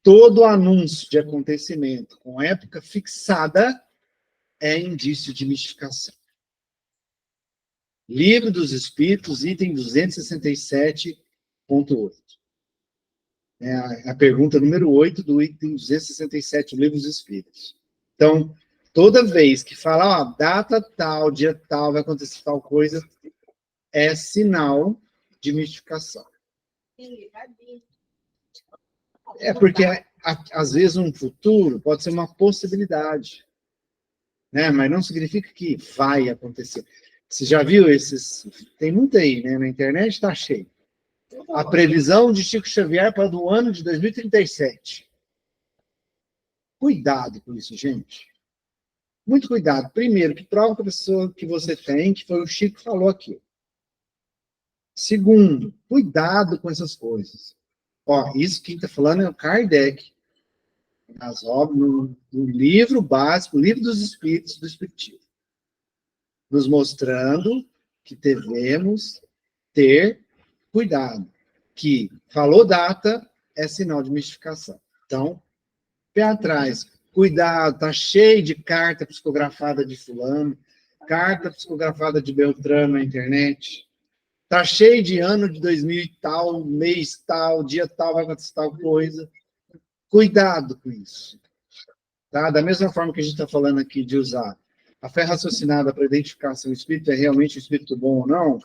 todo anúncio de acontecimento com época fixada é indício de mistificação. Livro dos Espíritos, item 267.8. É a pergunta número 8 do item 267 do Livro dos Espíritos. Então, toda vez que fala, ó, data tal, dia tal, vai acontecer tal coisa, é sinal de mistificação. É porque, às vezes, um futuro pode ser uma possibilidade, né? Mas não significa que vai acontecer. Você já viu esses... Tem muito aí, né? Na internet está cheio. A previsão de Chico Xavier para o ano de 2037. Cuidado com isso, gente. Muito cuidado. Primeiro, que prova que a pessoa que você tem, que foi o Chico que falou aqui. Segundo, cuidado com essas coisas. Ó, isso que está falando é o Kardec. Nas obras, no livro básico, o Livro dos Espíritos, do Espiritismo. Nos mostrando que devemos ter cuidado. Que falou data é sinal de mistificação. Então, pé atrás. Cuidado, tá cheio de carta psicografada de fulano, carta psicografada de Beltrano na internet. Tá cheio de ano de 2000 e tal, mês tal, dia tal, vai acontecer tal coisa. Cuidado com isso. Tá? Da mesma forma que a gente está falando aqui de usar a fé raciocinada para identificar se o espírito é realmente um espírito bom ou não,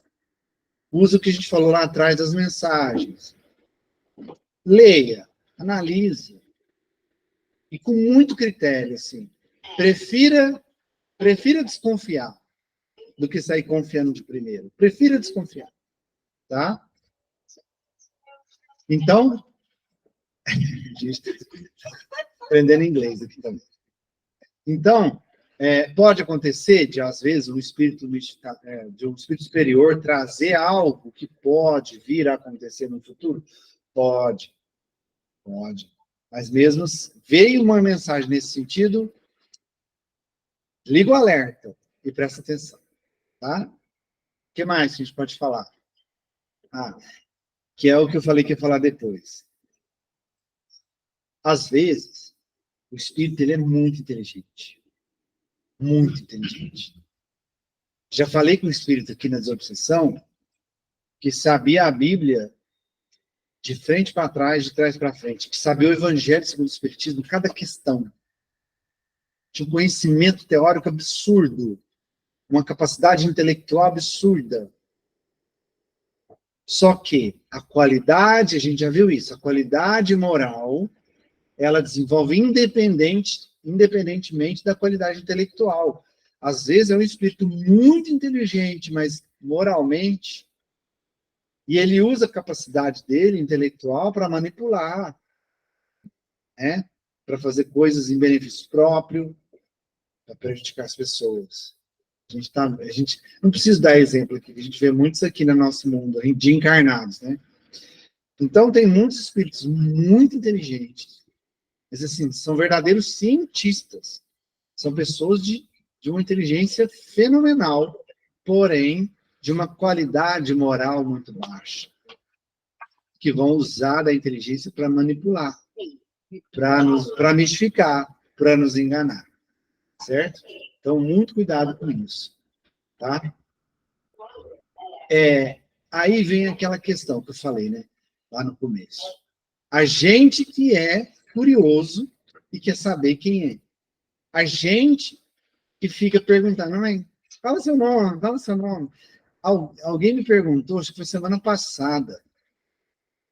usa o que a gente falou lá atrás das mensagens. Leia, analise. E com muito critério, assim. Prefira desconfiar do que sair confiando de primeiro. Prefira desconfiar. Tá? Então, a gente está aprendendo inglês aqui também. Então, pode acontecer de, às vezes, de um espírito superior trazer algo que pode vir a acontecer no futuro? Pode. Mas mesmo veio uma mensagem nesse sentido, liga o alerta e presta atenção. Tá? O que mais que a gente pode falar? Que é o que eu falei que ia falar depois. Às vezes, o espírito ele é muito inteligente. Muito inteligente. Já falei com o espírito aqui na desobsessão que sabia a Bíblia de frente para trás, de trás para frente, que sabia o Evangelho segundo o Espiritismo, cada questão. Tinha um conhecimento teórico absurdo, uma capacidade intelectual absurda. Só que a qualidade, a gente já viu isso, a qualidade moral, ela desenvolve independentemente da qualidade intelectual. Às vezes é um espírito muito inteligente, mas moralmente, e ele usa a capacidade dele, intelectual, para manipular, né? Para fazer coisas em benefício próprio, para prejudicar as pessoas. A gente não precisa dar exemplo aqui, a gente vê muitos aqui no nosso mundo, de encarnados, né? Então, tem muitos espíritos muito inteligentes, mas, assim, são verdadeiros cientistas. São pessoas de uma inteligência fenomenal, porém, de uma qualidade moral muito baixa, que vão usar da inteligência para manipular, para mistificar, para nos enganar, certo? Então, muito cuidado com isso, tá? Aí vem aquela questão que eu falei, né, lá no começo. A gente que é curioso e quer saber quem é. A gente que fica perguntando, mãe, fala seu nome, fala seu nome. Alguém me perguntou, acho que foi semana passada,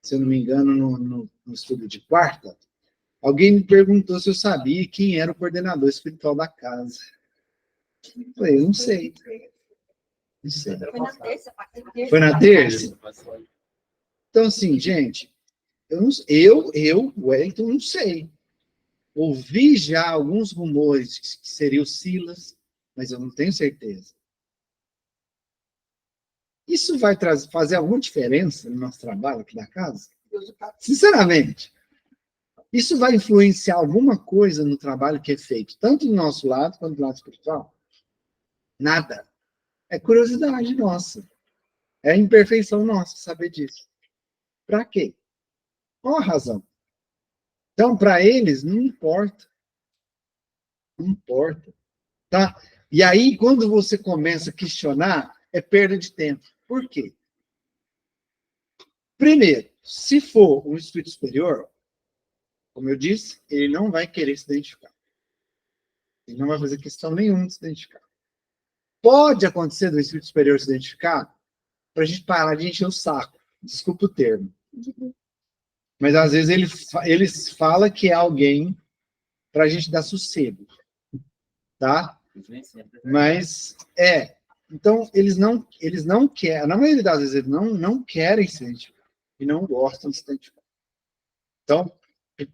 se eu não me engano, no estudo de quarta, alguém me perguntou se eu sabia quem era o coordenador espiritual da casa. Eu falei, eu não sei. Não sei. Foi na terça. Foi na terça? Então, assim, gente, Wellington, não sei. Ouvi já alguns rumores que seria o Silas, mas eu não tenho certeza. Isso vai fazer alguma diferença no nosso trabalho aqui da casa? Sinceramente. Isso vai influenciar alguma coisa no trabalho que é feito, tanto do nosso lado quanto do lado espiritual? Nada. É curiosidade nossa. É imperfeição nossa saber disso. Para quê? Qual a razão? Então, para eles, não importa. Não importa. Tá? E aí, quando você começa a questionar, é perda de tempo. Por quê? Primeiro, se for um espírito superior, como eu disse, ele não vai querer se identificar. Ele não vai fazer questão nenhuma de se identificar. Pode acontecer do espírito superior se identificar para a gente parar de encher o saco. Desculpa o termo. Mas, às vezes, eles falam que é alguém para a gente dar sossego. Tá? Mas, então, eles não querem, na maioria das vezes, eles não querem se identificar e não gostam de se identificar. Então,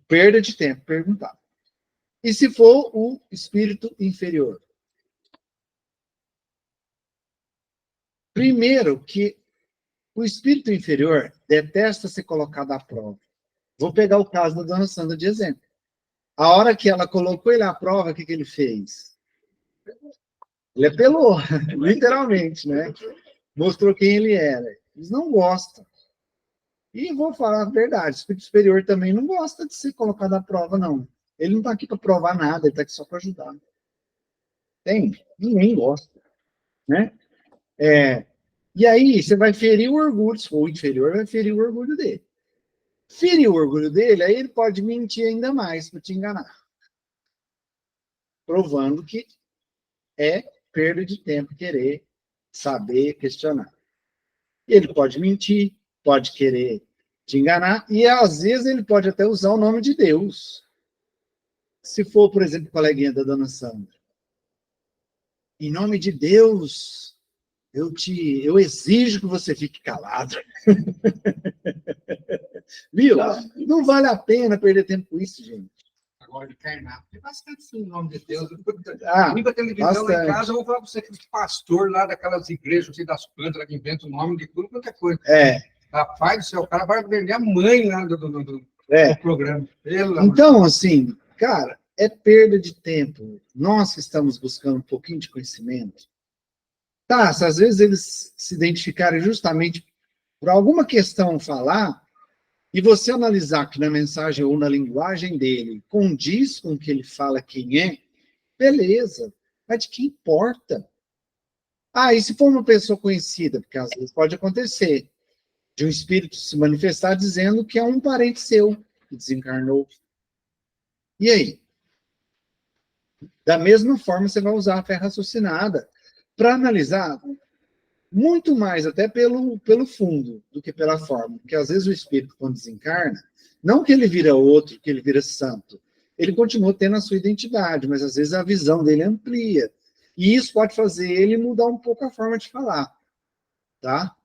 perda de tempo perguntar. E se for o espírito inferior? Primeiro, que o espírito inferior detesta ser colocado à prova. Vou pegar o caso da dona Sandra de exemplo. A hora que ela colocou ele à prova, o que ele fez? Ele apelou, literalmente, né? Mostrou quem ele era. Eles não gostam. E vou falar a verdade, o espírito superior também não gosta de ser colocado à prova, não. Ele não está aqui para provar nada, ele está aqui só para ajudar. Entende? Ninguém gosta. Né? E aí, você vai ferir o orgulho, se for o inferior, vai ferir o orgulho dele. Ferir o orgulho dele, aí ele pode mentir ainda mais para te enganar. Provando que é perda de tempo querer saber, questionar. E ele pode mentir, pode querer te enganar, e às vezes ele pode até usar o nome de Deus. Se for, por exemplo, coleguinha da dona Sandra. Em nome de Deus, eu exijo que você fique calado. Viu? Não vale a pena perder tempo com isso, gente. Agora, de carnaval, tem bastante sim, em nome de Deus. Muita televisão lá em casa, eu vou falar para você que os pastor lá daquelas igrejas, assim, das plantas, lá que inventam o nome de tudo, qualquer coisa. Rapaz do céu, o cara vai vender a mãe lá do programa. Então, assim, cara, é perda de tempo. Nós que estamos buscando um pouquinho de conhecimento. Tá, se às vezes eles se identificarem justamente por alguma questão falar, e você analisar que na mensagem ou na linguagem dele condiz com o que ele fala quem é, beleza, mas de que importa? E se for uma pessoa conhecida, porque às vezes pode acontecer, de um espírito se manifestar dizendo que é um parente seu que desencarnou. E aí? Da mesma forma, você vai usar a fé raciocinada para analisar muito mais até pelo fundo do que pela forma. Porque às vezes o espírito, quando desencarna, não que ele vira outro, que ele vira santo, ele continua tendo a sua identidade, mas às vezes a visão dele amplia. E isso pode fazer ele mudar um pouco a forma de falar. Tá?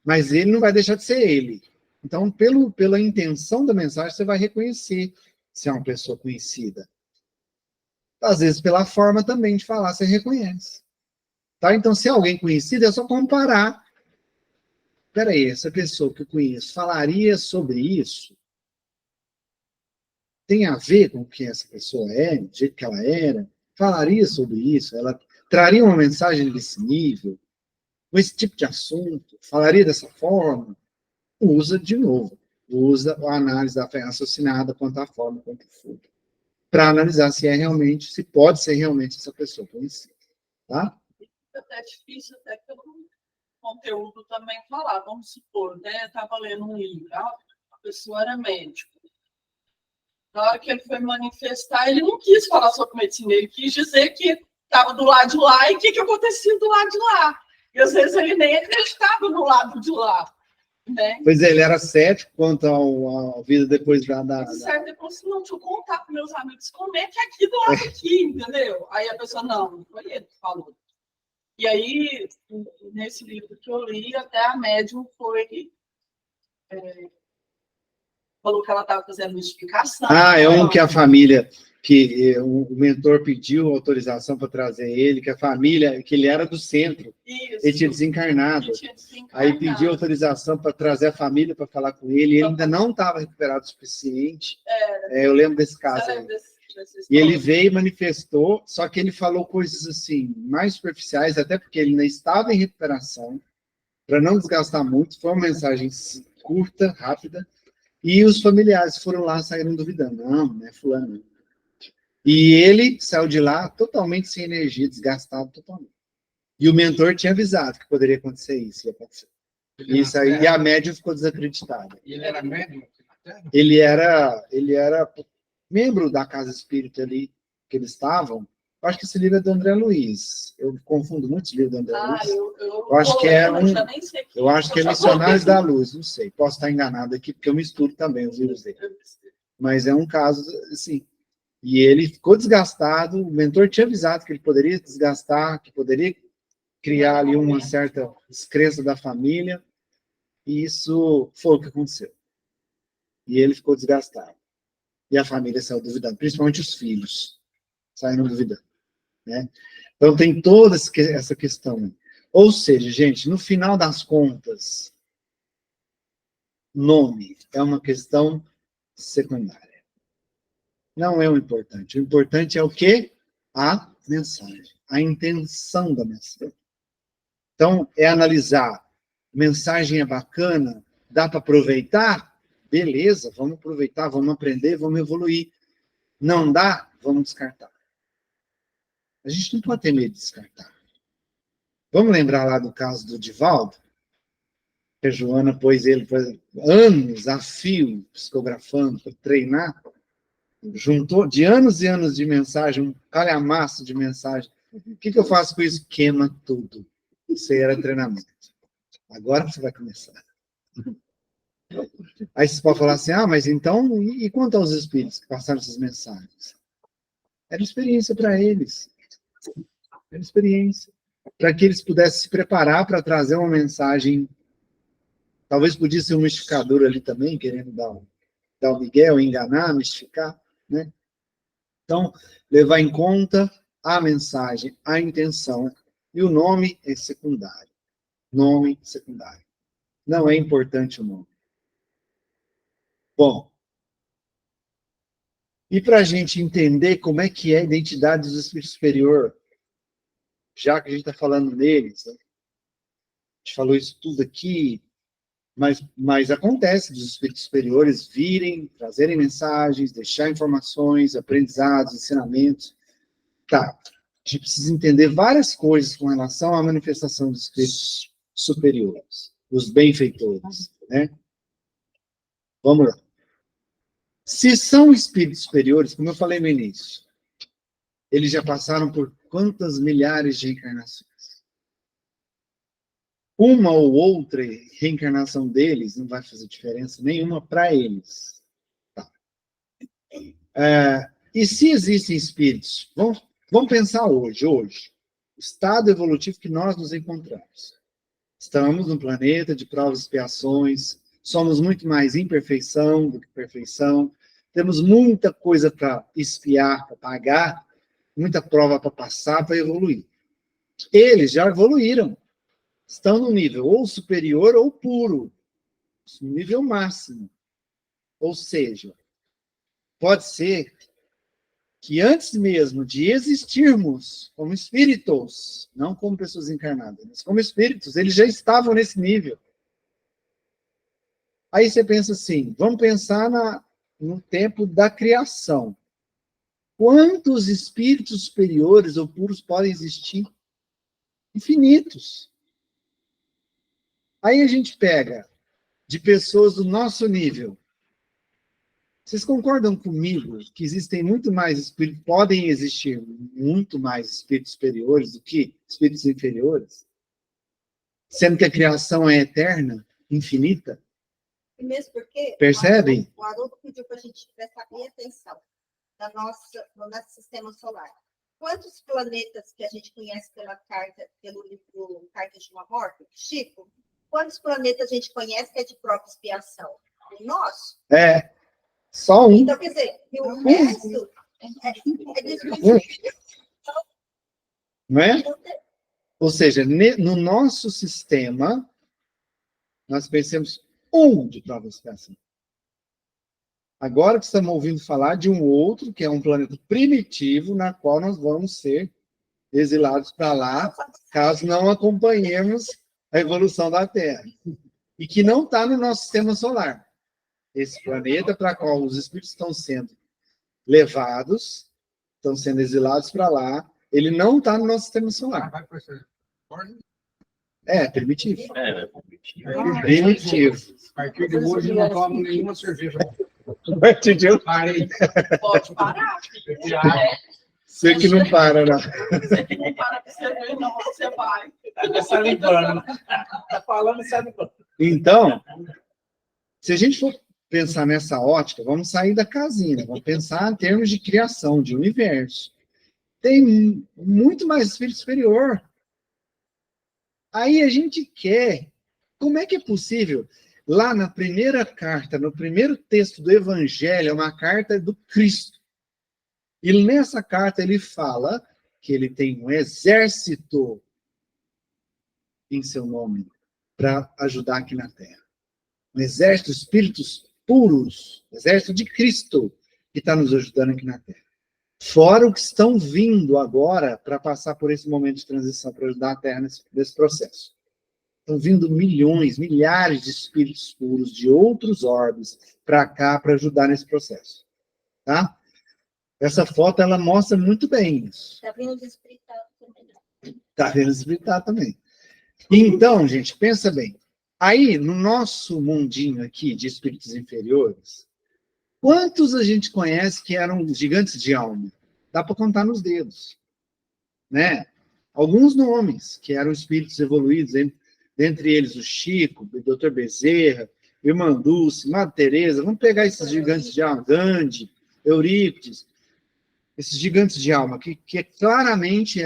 Mas ele não vai deixar de ser ele. Então, pela intenção da mensagem, você vai reconhecer se é uma pessoa conhecida. Às vezes, pela forma também de falar, você reconhece. Tá? Então, se é alguém conhecido, é só comparar. Espera aí, essa pessoa que eu conheço falaria sobre isso? Tem a ver com o que essa pessoa é, do jeito que ela era? Falaria sobre isso? Ela traria uma mensagem desse nível? Com esse tipo de assunto? Falaria dessa forma? Usa de novo. Usa a análise da fé raciocinada quanto à forma, quanto ao fundo. Para analisar se é realmente, se pode ser realmente essa pessoa conhecida. Tá? É até difícil, até pelo conteúdo também falar. Vamos supor, né? Eu estava lendo um livro, a pessoa era médico. Na hora que ele foi manifestar, ele não quis falar sobre medicina, ele quis dizer que estava do lado de lá e o que acontecia do lado de lá. E às vezes ele nem acreditava no lado de lá. Né? Pois é, ele era cético quanto à vida depois da... Certo, depois, não, deixa eu contar para meus amigos como é que é aqui do lado aqui, entendeu? Aí a pessoa, não foi ele que falou. E aí, nesse livro que eu li, até a médium foi... falou que ela estava fazendo mistificação. Ah, é um que a família, que o mentor pediu autorização para trazer ele, que a família, que ele era do centro. Isso. Ele tinha desencarnado. Aí pediu autorização para trazer a família para falar com ele, e ele ainda não estava recuperado o suficiente. Eu lembro desse caso. E ele veio e manifestou, só que ele falou coisas assim, mais superficiais, até porque ele ainda estava em recuperação, para não desgastar muito. Foi uma mensagem curta, rápida, e os familiares foram lá, saíram duvidando. Não é fulano. E ele saiu de lá totalmente sem energia, desgastado totalmente. E o mentor tinha avisado que poderia acontecer isso. Isso aí, e a médium ficou desacreditada. E ele era médium? Ele era membro da casa espírita ali que eles estavam. Eu acho que esse livro é do André Luiz. Eu confundo muitos livros do André Luiz. Eu acho que é eu acho que é Missionários da Luz, não sei. Posso estar enganado aqui, porque eu misturo também os livros dele. Mas é um caso, assim. E ele ficou desgastado, o mentor tinha avisado que ele poderia desgastar, que poderia criar ali uma certa descrença da família, e isso foi o que aconteceu. E ele ficou desgastado. E a família saiu duvidando, principalmente os filhos saíram duvidando. Né? Então tem toda essa questão. Ou seja, gente, no final das contas, nome é uma questão secundária. Não é o importante. O importante é o quê? A mensagem, a intenção da mensagem. Então, é analisar. Mensagem é bacana, dá para aproveitar? Beleza, vamos aproveitar, vamos aprender, vamos evoluir. Não dá? Vamos descartar. A gente não pode ter medo de descartar. Vamos lembrar lá do caso do Divaldo? Que a Joana pôs ele por anos a fio, psicografando, para treinar. Juntou de anos e anos de mensagem, um calhamaço de mensagem. O que eu faço com isso? Queima tudo. Isso aí era treinamento. Agora você vai começar. Aí você pode falar assim, mas então, e quanto aos espíritos que passaram essas mensagens? Era experiência para eles. Era experiência. Para que eles pudessem se preparar para trazer uma mensagem. Talvez podia ser um mistificador ali também, querendo dar o migué, enganar, mistificar. Né? Então, levar em conta a mensagem, a intenção, e o nome é secundário. Nome secundário. Não é importante o nome. Bom, e para a gente entender como é que é a identidade do Espírito Superior, já que a gente está falando neles, né? A gente falou isso tudo aqui, mas acontece dos espíritos superiores virem, trazerem mensagens, deixar informações, aprendizados, ensinamentos. Tá, a gente precisa entender várias coisas com relação à manifestação dos espíritos superiores, os benfeitores, né? Vamos lá. Se são espíritos superiores, como eu falei no início, eles já passaram por quantas milhares de reencarnações? Uma ou outra reencarnação deles não vai fazer diferença nenhuma para eles. Tá. E se existem espíritos? Vamos pensar hoje, o estado evolutivo que nós nos encontramos. Estamos num planeta de provas e expiações, somos muito mais imperfeição do que perfeição, temos muita coisa para expiar, para pagar, muita prova para passar, para evoluir. eles já evoluíram. Estão no nível ou superior ou puro. No nível máximo. Ou seja, pode ser que antes mesmo de existirmos como espíritos, não como pessoas encarnadas, mas como espíritos, eles já estavam nesse nível. Aí você pensa assim, vamos pensar no tempo da criação. Quantos espíritos superiores ou puros podem existir? Infinitos. Aí a gente pega de pessoas do nosso nível. Vocês concordam comigo que existem muito mais espíritos, podem existir muito mais espíritos superiores do que espíritos inferiores? Sendo que a criação é eterna, infinita? E mesmo porque Percebem? o Haroldo pediu para a gente prestar bem atenção no nosso sistema solar. Quantos planetas que a gente conhece pelo livro Cartas de uma Morte, Chico? Quantos planetas a gente conhece que é de própria expiação? O nosso? É. Só um. Então, quer dizer, e o resto é desconhecido. Não é? Ou seja, no nosso sistema, nós pensamos um de própria expiação. Agora que estamos ouvindo falar de um outro, que é um planeta primitivo, na qual nós vamos ser exilados para lá, caso não acompanhemos a evolução da Terra. E que não está no nosso sistema solar. Esse planeta para qual os espíritos estão sendo levados, estão sendo exilados para lá, ele não está no nosso sistema solar. É, primitivo. Primitivo. A partir de hoje eu não tomo nenhuma cerveja. Entendeu? Parei. Pode parar. Você que não para, não. Você que não para de cerveja, não, você vai. Tá salivando. Tá falando e salivando. Então, se a gente for pensar nessa ótica, vamos sair da casinha, vamos pensar em termos de criação, de universo. Tem muito mais espírito superior. Aí a gente quer, como é que é possível? Lá na primeira carta, no primeiro texto do Evangelho, é uma carta do Cristo. E nessa carta ele fala que ele tem um exército em seu nome para ajudar aqui na Terra. Um exército de espíritos puros, exército de Cristo, que está nos ajudando aqui na Terra. Fora o que estão vindo agora para passar por esse momento de transição, para ajudar a Terra nesse processo. Estão vindo milhões, milhares de espíritos puros de outros orbes para cá para ajudar nesse processo. Tá? Essa foto, ela mostra muito bem isso. Está vindo os espiritados também. Está vendo espiritar também. Então, gente, pensa bem. Aí, no nosso mundinho aqui de espíritos inferiores, quantos a gente conhece que eram gigantes de alma? Dá para contar nos dedos. Né? Alguns nomes que eram espíritos evoluídos, dentre eles o Chico, o Dr. Bezerra, Irmã Dulce, Madre Teresa. Vamos pegar esses gigantes de alma, Gandhi, Eurípides, esses gigantes de alma, que claramente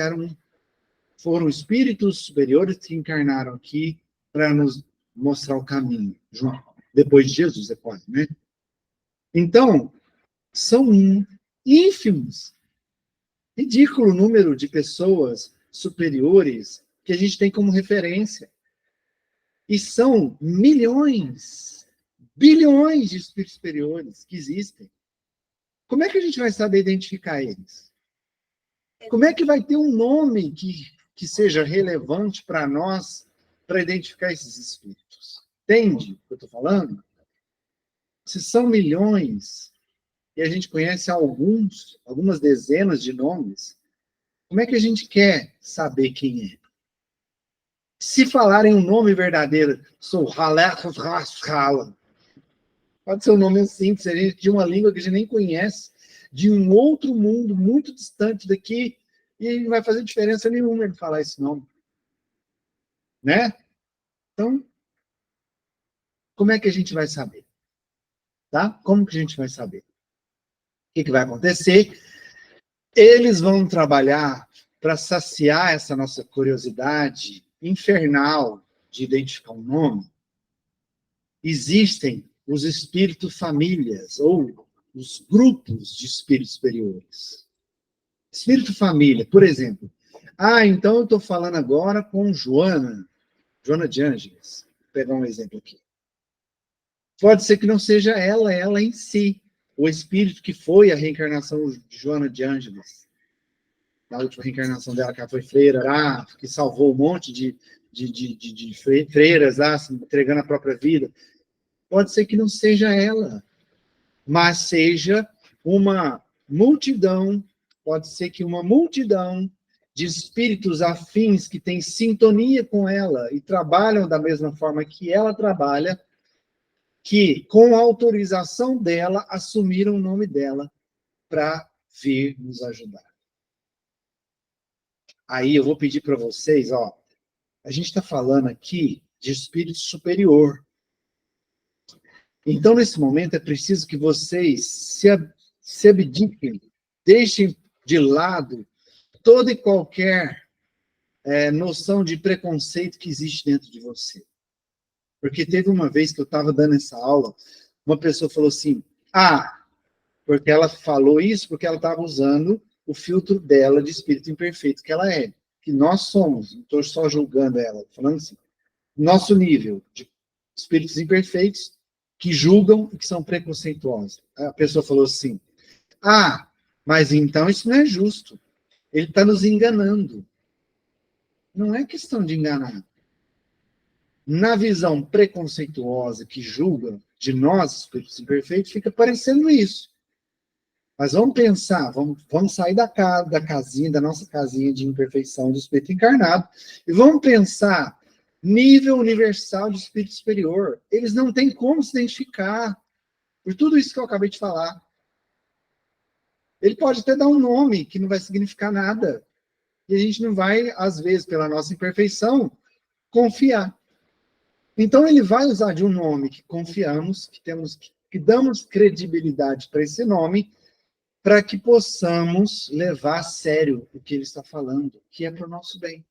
foram espíritos superiores que encarnaram aqui para nos mostrar o caminho, depois de Jesus, é claro, né? Então, são ínfimos. Ridículo o número de pessoas superiores que a gente tem como referência. E são milhões, bilhões de espíritos superiores que existem. Como é que a gente vai saber identificar eles? Como é que vai ter um nome que seja relevante para nós, para identificar esses espíritos? Entende o que eu estou falando? Se são milhões, e a gente conhece algumas dezenas de nomes, como é que a gente quer saber quem é? Se falarem um nome verdadeiro, sou Halech Rashala. Pode ser um nome simples, a gente de uma língua que a gente nem conhece, de um outro mundo muito distante daqui, e não vai fazer diferença nenhuma ele falar esse nome. Né? Então, como é que a gente vai saber? Tá? Como que a gente vai saber? O que vai acontecer? Eles vão trabalhar para saciar essa nossa curiosidade infernal de identificar um nome. Existem os espíritos famílias, ou os grupos de espíritos superiores. Espírito família, por exemplo, Ah, então eu estou falando agora com Joana de Ângeles. Vou pegar um exemplo aqui. Pode ser que não seja ela em si, o espírito que foi a reencarnação de Joana de Ângeles. Na última reencarnação dela, que ela foi freira lá, que salvou um monte de freiras lá, se entregando a própria vida. Pode ser que não seja ela, mas seja uma multidão, pode ser que uma multidão de espíritos afins que têm sintonia com ela e trabalham da mesma forma que ela trabalha, que, com a autorização dela, assumiram o nome dela para vir nos ajudar. Aí eu vou pedir para vocês, ó, a gente está falando aqui de espírito superior. Então, nesse momento, é preciso que vocês se abdiquem, deixem de lado toda e qualquer noção de preconceito que existe dentro de você. Porque teve uma vez que eu estava dando essa aula, uma pessoa falou assim, porque ela falou isso porque ela estava usando o filtro dela de espírito imperfeito que ela é, que nós somos, não estou só julgando ela, falando assim, nosso nível de espíritos imperfeitos que julgam e que são preconceituosos. A pessoa falou assim, mas então isso não é justo, ele está nos enganando. Não é questão de enganar. Na visão preconceituosa que julga de nós, espíritos imperfeitos, fica parecendo isso. Mas vamos pensar, vamos sair da casinha, da nossa casinha de imperfeição do espírito encarnado, e vamos pensar nível universal de espírito superior. Eles não têm como se identificar por tudo isso que eu acabei de falar. Ele pode até dar um nome que não vai significar nada. E a gente não vai, às vezes, pela nossa imperfeição, confiar. Então ele vai usar de um nome que confiamos, que damos credibilidade para esse nome, para que possamos levar a sério o que ele está falando, que é para o nosso bem.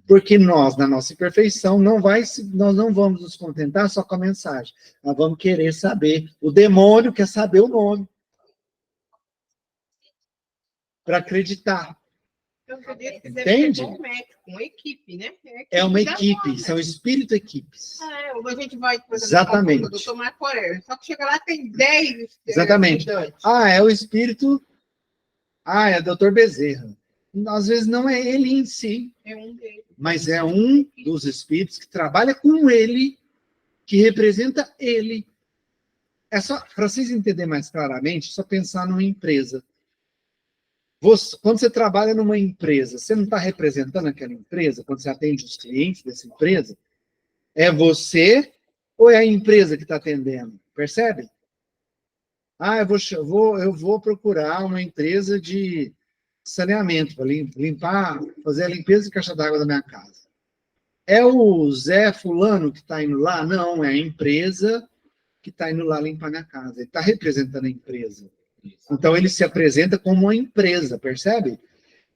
Porque nós, na nossa imperfeição, nós não vamos nos contentar só com a mensagem. Nós vamos querer saber. O demônio quer saber o nome. Para acreditar. Entende? Uma equipe, né? É uma equipe, são espírito-equipes. A gente vai, por exemplo, exatamente. O doutor Marco Aurélio, só que chega lá tem 10 exatamente. É o espírito... é o doutor Bezerra. Às vezes não é ele em si, mas é um dos espíritos que trabalha com ele, que representa ele. É só, para vocês entenderem mais claramente, só pensar numa empresa. Quando você trabalha numa empresa, você não está representando aquela empresa, quando você atende os clientes dessa empresa, é você ou é a empresa que está atendendo? Percebe? Eu vou procurar uma empresa de saneamento para fazer a limpeza de caixa d'água da minha casa. É o Zé Fulano que está indo lá? Não, é a empresa que está indo lá limpar minha casa. Ele está representando a empresa. Então, ele se apresenta como uma empresa, percebe?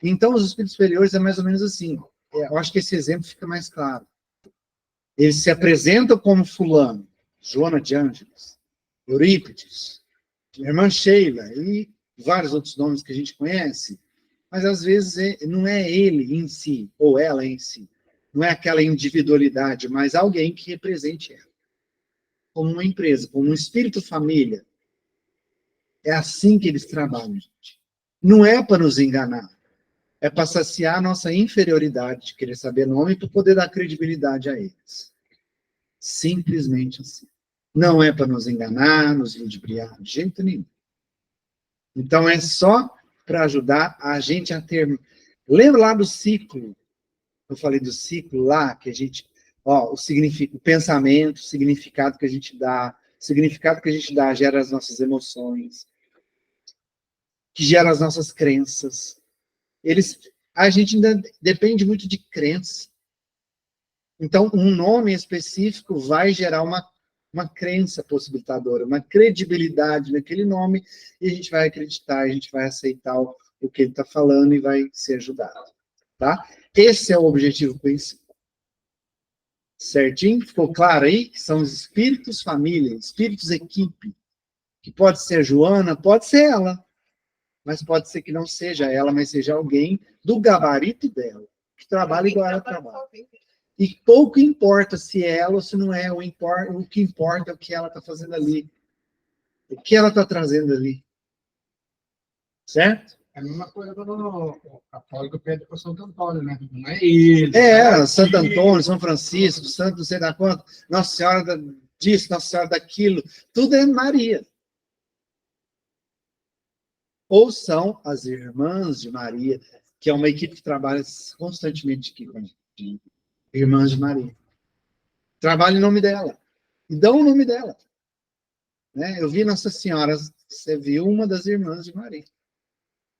Então, os espíritos superiores é mais ou menos assim. Eu acho que esse exemplo fica mais claro. Eles se apresentam como fulano, Joana de Ângeles, Eurípides, Irmã Sheila e vários outros nomes que a gente conhece, mas às vezes não é ele em si, ou ela em si. Não é aquela individualidade, mas alguém que represente ela. Como uma empresa, como um espírito família. É assim que eles trabalham, gente. Não é para nos enganar. É para saciar a nossa inferioridade de querer saber nome para poder dar credibilidade a eles. Simplesmente assim. Não é para nos enganar, nos ludibriar, de jeito nenhum. Então é só para ajudar a gente a ter... Lembra lá do ciclo? Eu falei do ciclo lá, que a gente... o pensamento, o significado que a gente dá, o significado que a gente dá gera as nossas emoções, que gera as nossas crenças. A gente ainda depende muito de crença. Então, um nome específico vai gerar uma crença possibilitadora, uma credibilidade naquele nome, e a gente vai acreditar, a gente vai aceitar o que ele está falando e vai ser ajudado. Tá? Esse é o objetivo principal. Certinho? Ficou claro aí? Que são os espíritos família, espíritos equipe, que pode ser Joana, pode ser ela. mas pode ser que não seja ela, mas seja alguém do gabarito dela, que trabalha igual ela trabalha. E pouco importa se é ela ou se não é, o que importa é o que ela está fazendo ali, o que ela está trazendo ali. Certo? É a mesma coisa quando o católico pede para Santo Antônio, né? Não é ele. Santo Antônio, São Francisco, Santo não sei da quanto, Nossa Senhora disso, Nossa Senhora daquilo, tudo é Maria. Ou são as Irmãs de Maria, que é uma equipe que trabalha constantemente aqui com a gente. Irmãs de Maria. Trabalha em nome dela. E dão o nome dela. Né? Eu vi Nossa Senhora, você viu uma das Irmãs de Maria.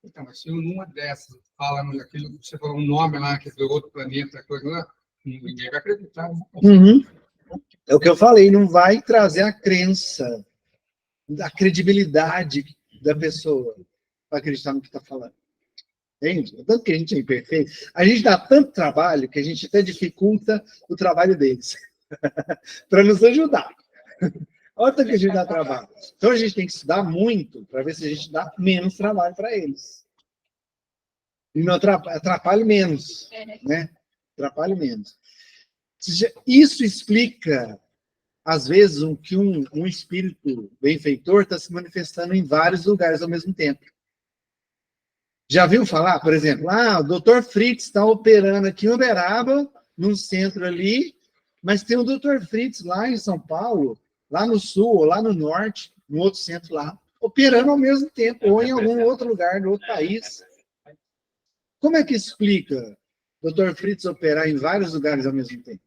Então, mas se uma dessas fala aquilo, você falou um nome lá, que é do outro planeta, coisa lá, ninguém vai acreditar. Né? Uhum. É o que eu falei, não vai trazer a crença, a credibilidade da pessoa para acreditar no que está falando. Entende? Tanto que a gente é imperfeito, a gente dá tanto trabalho que a gente até dificulta o trabalho deles para nos ajudar. Olha o que a gente dá trabalho. Então a gente tem que estudar muito para ver se a gente dá menos trabalho para eles. E não atrapalhe menos. Né? Atrapalhe menos. Isso explica, às vezes, que um espírito benfeitor está se manifestando em vários lugares ao mesmo tempo. Já viu falar, por exemplo, o Dr. Fritz está operando aqui em Uberaba, num centro ali, mas tem o Dr. Fritz lá em São Paulo, lá no sul, ou lá no norte, no outro centro lá, operando ao mesmo tempo, ou em algum outro lugar, no outro país. Como é que explica o Dr. Fritz operar em vários lugares ao mesmo tempo?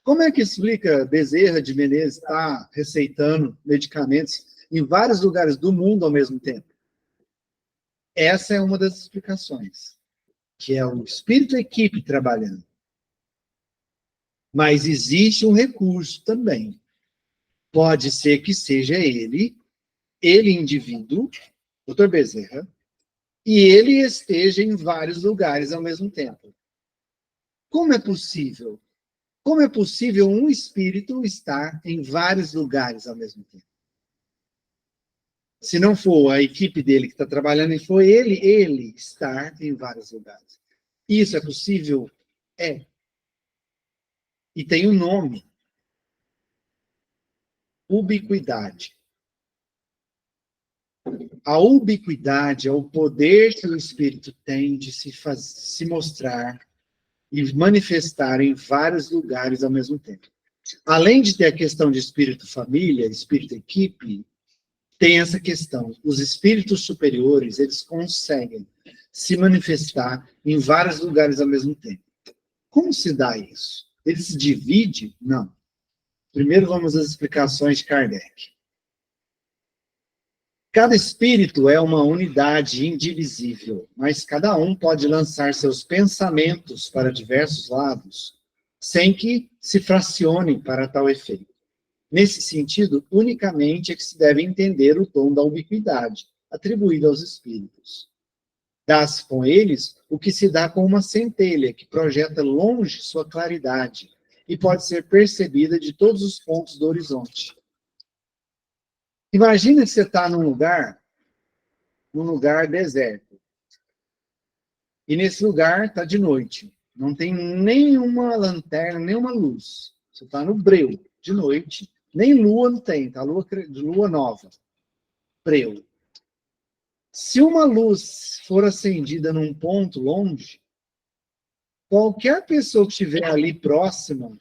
Como é que explica Bezerra de Menezes estar receitando medicamentos em vários lugares do mundo ao mesmo tempo? Essa é uma das explicações, que é o espírito equipe trabalhando. Mas existe um recurso também. Pode ser que seja ele indivíduo, Dr. Bezerra, e ele esteja em vários lugares ao mesmo tempo. Como é possível? Como é possível um espírito estar em vários lugares ao mesmo tempo? Se não for a equipe dele que está trabalhando, e for ele estar em vários lugares. Isso é possível? É. E tem um nome. Ubiquidade. A ubiquidade é o poder que o espírito tem de se mostrar e manifestar em vários lugares ao mesmo tempo. Além de ter a questão de espírito família, espírito equipe, tem essa questão. Os espíritos superiores, eles conseguem se manifestar em vários lugares ao mesmo tempo. Como se dá isso? Ele se divide? Não. Primeiro vamos às explicações de Kardec. Cada espírito é uma unidade indivisível, mas cada um pode lançar seus pensamentos para diversos lados, sem que se fracionem para tal efeito. Nesse sentido, unicamente é que se deve entender o dom da ubiquidade, atribuído aos espíritos. Dá-se com eles o que se dá com uma centelha, que projeta longe sua claridade, e pode ser percebida de todos os pontos do horizonte. Imagina que você está num lugar deserto. E nesse lugar está de noite. Não tem nenhuma lanterna, nenhuma luz. Você está no breu, de noite. Nem lua não tem, tá? Lua nova. Breu. Se uma luz for acendida num ponto longe, qualquer pessoa que estiver ali próxima,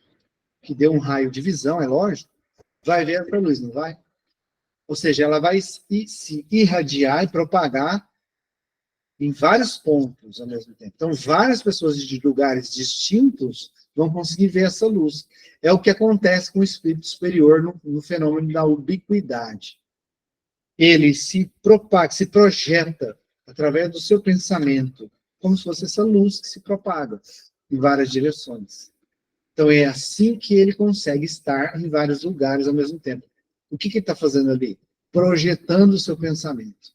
que dê um raio de visão, é lógico, vai ver essa luz, não vai? Ou seja, ela vai se irradiar e propagar em vários pontos ao mesmo tempo. Então, várias pessoas de lugares distintos vão conseguir ver essa luz. É o que acontece com o espírito superior no fenômeno da ubiquidade. Ele se propaga, se projeta através do seu pensamento, como se fosse essa luz que se propaga em várias direções. Então, é assim que ele consegue estar em vários lugares ao mesmo tempo. O que ele está fazendo ali? Projetando o seu pensamento.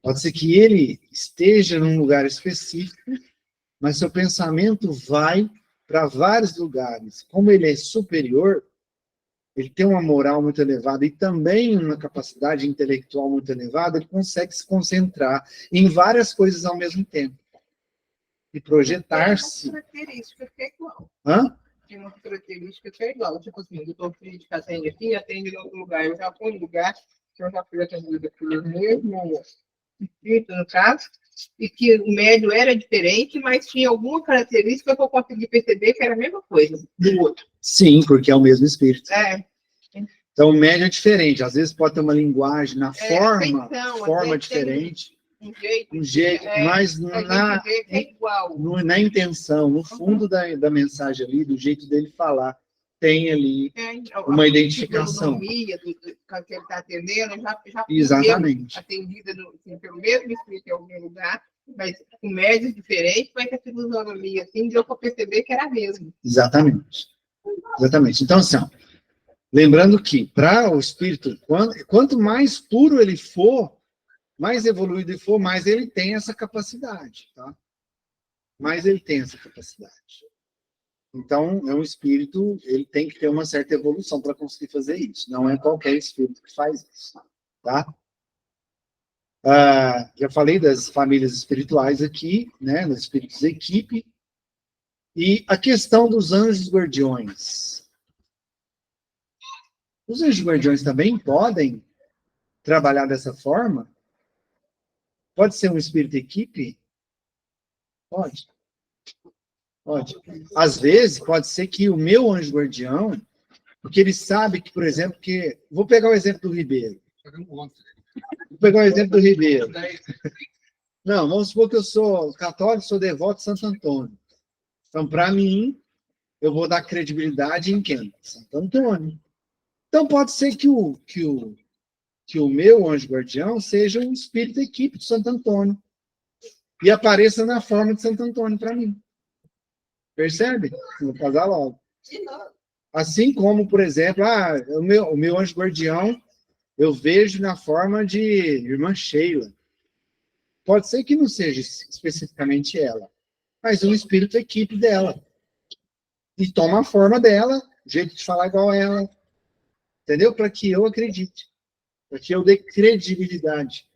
Pode ser que ele esteja num lugar específico, mas seu pensamento vai para vários lugares. Como ele é superior, ele tem uma moral muito elevada e também uma capacidade intelectual muito elevada, ele consegue se concentrar em várias coisas ao mesmo tempo. E projetar-se. Tem uma característica que é igual. Hã? Tem uma característica que é igual. Tipo assim, o doutor Frídico atende aqui, atende em outro lugar. Eu já fui em lugar que eu já fui atendida pelo mesmo espírito, no caso, e que o médio era diferente, mas tinha alguma característica que eu consegui perceber que era a mesma coisa do outro. Sim, porque é o mesmo espírito. É. Então, o médio é diferente. Às vezes pode ter uma linguagem na forma, então, forma às vezes tem diferente, um jeito, mas a gente vê que é igual. na intenção, no fundo da mensagem ali, do jeito dele falar, tem ali uma identificação. Que ele está atendendo, já Exatamente. atendida pelo mesmo espírito em algum lugar, mas com médios diferentes, mas a fisionomia assim, deu para perceber que era a mesma. Exatamente. Exatamente. Então, assim, ó, lembrando que para o espírito, quanto mais puro ele for, mais evoluído ele for, mais ele tem essa capacidade, tá? Mais ele tem essa capacidade. Então, é um espírito, ele tem que ter uma certa evolução para conseguir fazer isso. Não é qualquer espírito que faz isso, tá? Já falei das famílias espirituais aqui, né? Dos espíritos equipe. E a questão dos anjos guardiões. Os anjos guardiões também podem trabalhar dessa forma? Pode ser um espírito equipe? Pode. Pode. Às vezes, pode ser que o meu anjo guardião, porque ele sabe que, por exemplo, vou pegar o exemplo do Ribeiro. Vou pegar o exemplo do Ribeiro. Não, vamos supor que eu sou católico, sou devoto de Santo Antônio. Então, para mim, eu vou dar credibilidade em quem? Santo Antônio. Então, pode ser que o meu anjo guardião seja um espírito equipe de Santo Antônio e apareça na forma de Santo Antônio para mim. Percebe? Vou casar logo. Assim como, por exemplo, o meu anjo guardião, eu vejo na forma de irmã Sheila. Pode ser que não seja especificamente ela, mas um espírito equipe dela. E toma a forma dela, jeito de falar igual a ela. Entendeu? Para que eu acredite. Para que eu dê credibilidade.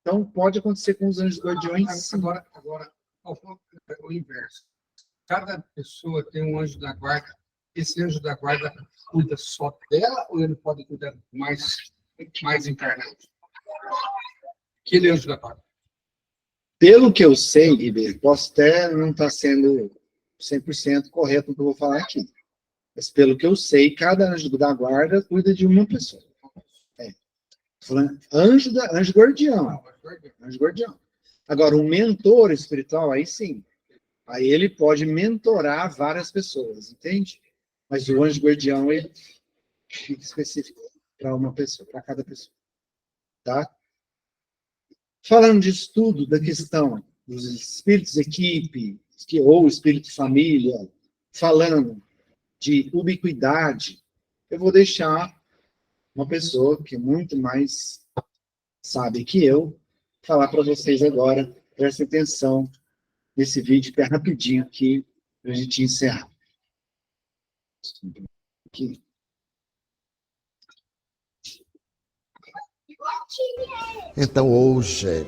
Então, pode acontecer com os anjos guardiões. Agora, o inverso. Cada pessoa tem um anjo da guarda. Esse anjo da guarda cuida só dela ou ele pode cuidar mais encarnado? Aquele anjo da guarda. Pelo que eu sei, Ribeiro, posso até não estar sendo 100% correto no que eu vou falar aqui. Mas pelo que eu sei, cada anjo da guarda cuida de uma pessoa. Anjo guardião. Anjo guardião. Agora, um mentor espiritual, aí sim. Aí ele pode mentorar várias pessoas, entende? Mas o anjo guardião, ele fica específico para uma pessoa, para cada pessoa. Tá? Falando de estudo da questão dos espíritos equipe, ou espírito família, falando de ubiquidade, eu vou deixar uma pessoa que é muito mais sabe que eu falar para vocês agora. Prestem atenção nesse vídeo que é rapidinho aqui para a gente encerrar. Aqui. Então hoje,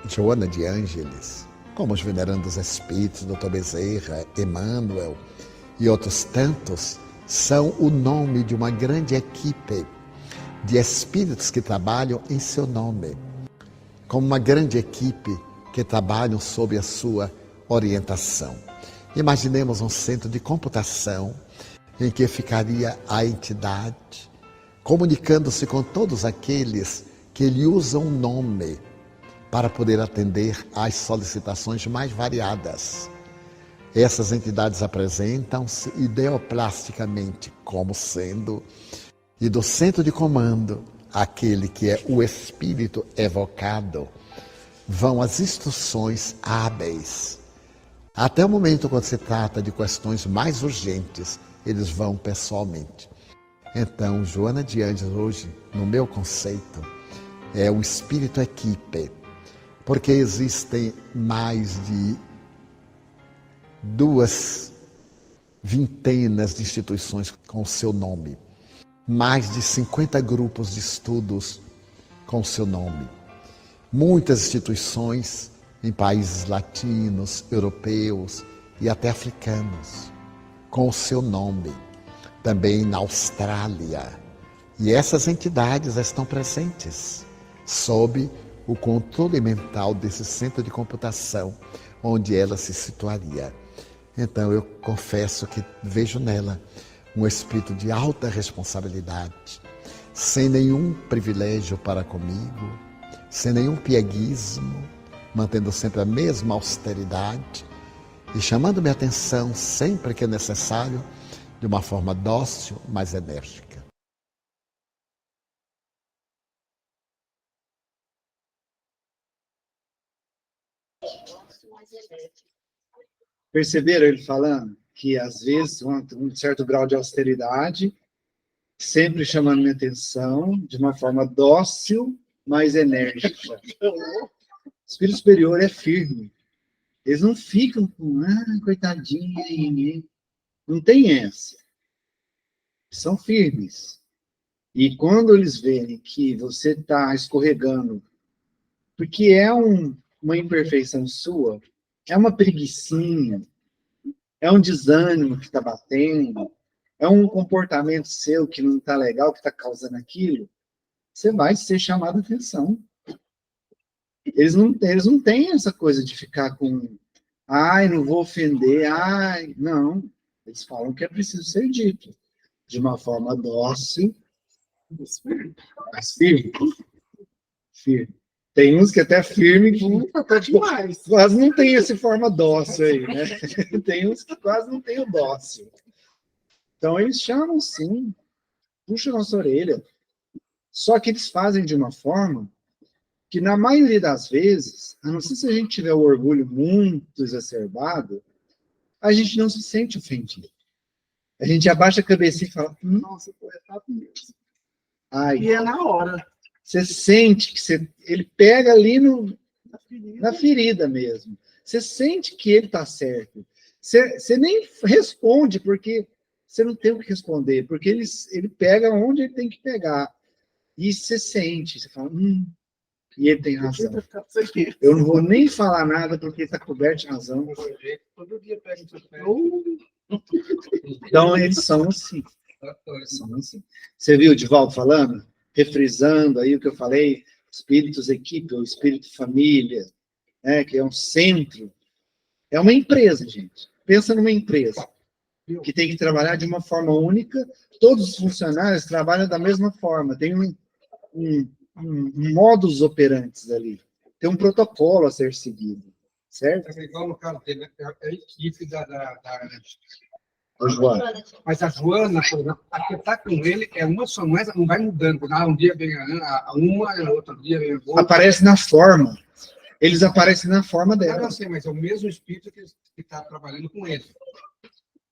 Joana de Ângeles, como os venerandos espíritos, Dr. Bezerra, Emmanuel e outros tantos, são o nome de uma grande equipe de espíritos que trabalham em seu nome, como uma grande equipe que trabalham sob a sua orientação. Imaginemos um centro de computação em que ficaria a entidade comunicando-se com todos aqueles que lhe usam o nome para poder atender às solicitações mais variadas. Essas entidades apresentam-se ideoplasticamente como sendo, e do centro de comando, aquele que é o espírito evocado, vão as instruções hábeis. Até o momento, quando se trata de questões mais urgentes, eles vão pessoalmente. Então, Joana de Ângeles, hoje, no meu conceito, é um espírito equipe, porque existem mais de 20 de instituições com o seu nome. mais de 50 grupos de estudos com seu nome. Muitas instituições em países latinos, europeus e até africanos, com o seu nome. Também na Austrália. E essas entidades estão presentes sob o controle mental desse centro de computação, onde ela se situaria. Então eu confesso que vejo nela um espírito de alta responsabilidade, sem nenhum privilégio para comigo, sem nenhum pieguismo, mantendo sempre a mesma austeridade e chamando minha atenção sempre que é necessário, de uma forma dócil, mas enérgica. Perceberam ele falando que, às vezes, um certo grau de austeridade, sempre chamando minha atenção, de uma forma dócil, mas enérgica. O espírito superior é firme. Eles não ficam com, coitadinho, não tem essa. São firmes. E quando eles verem que você está escorregando, porque é uma imperfeição sua, é uma preguicinha, é um desânimo que está batendo, é um comportamento seu que não está legal, que está causando aquilo, você vai ser chamado a atenção. Eles não têm essa coisa de ficar com, não vou ofender, não. Eles falam que é preciso ser dito, de uma forma dócil, mas firme. Tem uns que até firme, demais. Quase não tem essa forma dócil aí, né? Tem uns que quase não tem o dócil. Então eles chamam sim, puxam nossa orelha. Só que eles fazem de uma forma que, na maioria das vezes, a não ser se a gente tiver o orgulho muito exacerbado, a gente não se sente ofendido. A gente abaixa a cabeça e fala, nossa, foi errado mesmo. E é na hora. Você sente que ele pega ali na ferida mesmo. Você sente que ele está certo. Você nem responde, porque você não tem o que responder, porque ele pega onde ele tem que pegar. E você sente, você fala, e ele tem razão. Eu não vou nem falar nada, porque ele está coberto de razão. Todo dia pega Então, eles são assim. Você viu o Divaldo falando? Refrisando aí o que eu falei, espíritos equipe, ou espírito família, né, que é um centro. É uma empresa, gente. Pensa numa empresa que tem que trabalhar de uma forma única. Todos os funcionários trabalham da mesma forma. Tem um modus operandi ali. Tem um protocolo a ser seguido. Certo? É igual no caso dele, né? É a equipe da Joana. Mas a Joana, por exemplo, a que está com ele é uma só, mas não vai mudando. Um dia vem uma, outro dia vem outra. Aparece na forma. Eles aparecem na forma dela. Eu não sei, mas é o mesmo espírito que está trabalhando com ele.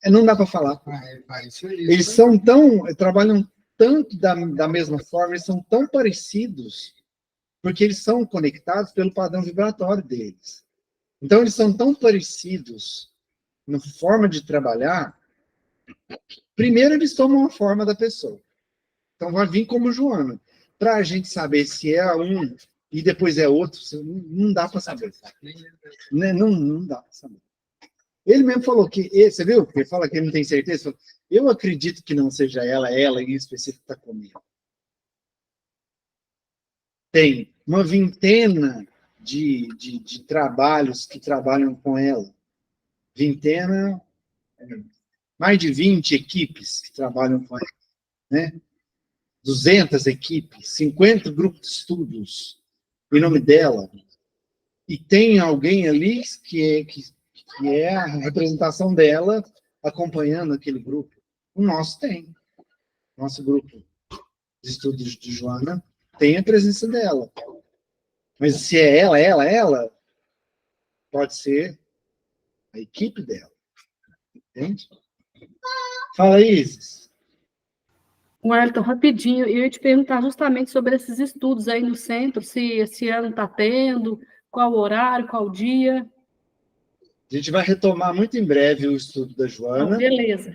Não dá para falar. Eles são trabalham tanto da mesma forma, eles são tão parecidos, porque eles são conectados pelo padrão vibratório deles. Então, eles são tão parecidos na forma de trabalhar. Primeiro, eles tomam a forma da pessoa. Então, vai vir como Joana. Para a gente saber se é um e depois é outro, não dá para saber. Não dá para saber. Ele mesmo falou que, você viu? Ele fala que ele não tem certeza. Eu acredito que não seja ela em específico está comigo. Tem uma vintena de trabalhos que trabalham com ela. Vintena, mais de 20 equipes que trabalham com ela, né? 200 equipes, 50 grupos de estudos em nome dela. E tem alguém ali que é a representação dela acompanhando aquele grupo. O nosso tem. Nosso grupo de estudos de Joana tem a presença dela. Mas se é ela, pode ser a equipe dela. Entende? Fala, Isis. Wellington, rapidinho, eu ia te perguntar justamente sobre esses estudos aí no centro, se esse ano está tendo, qual horário, qual dia. A gente vai retomar muito em breve o estudo da Joana. Beleza.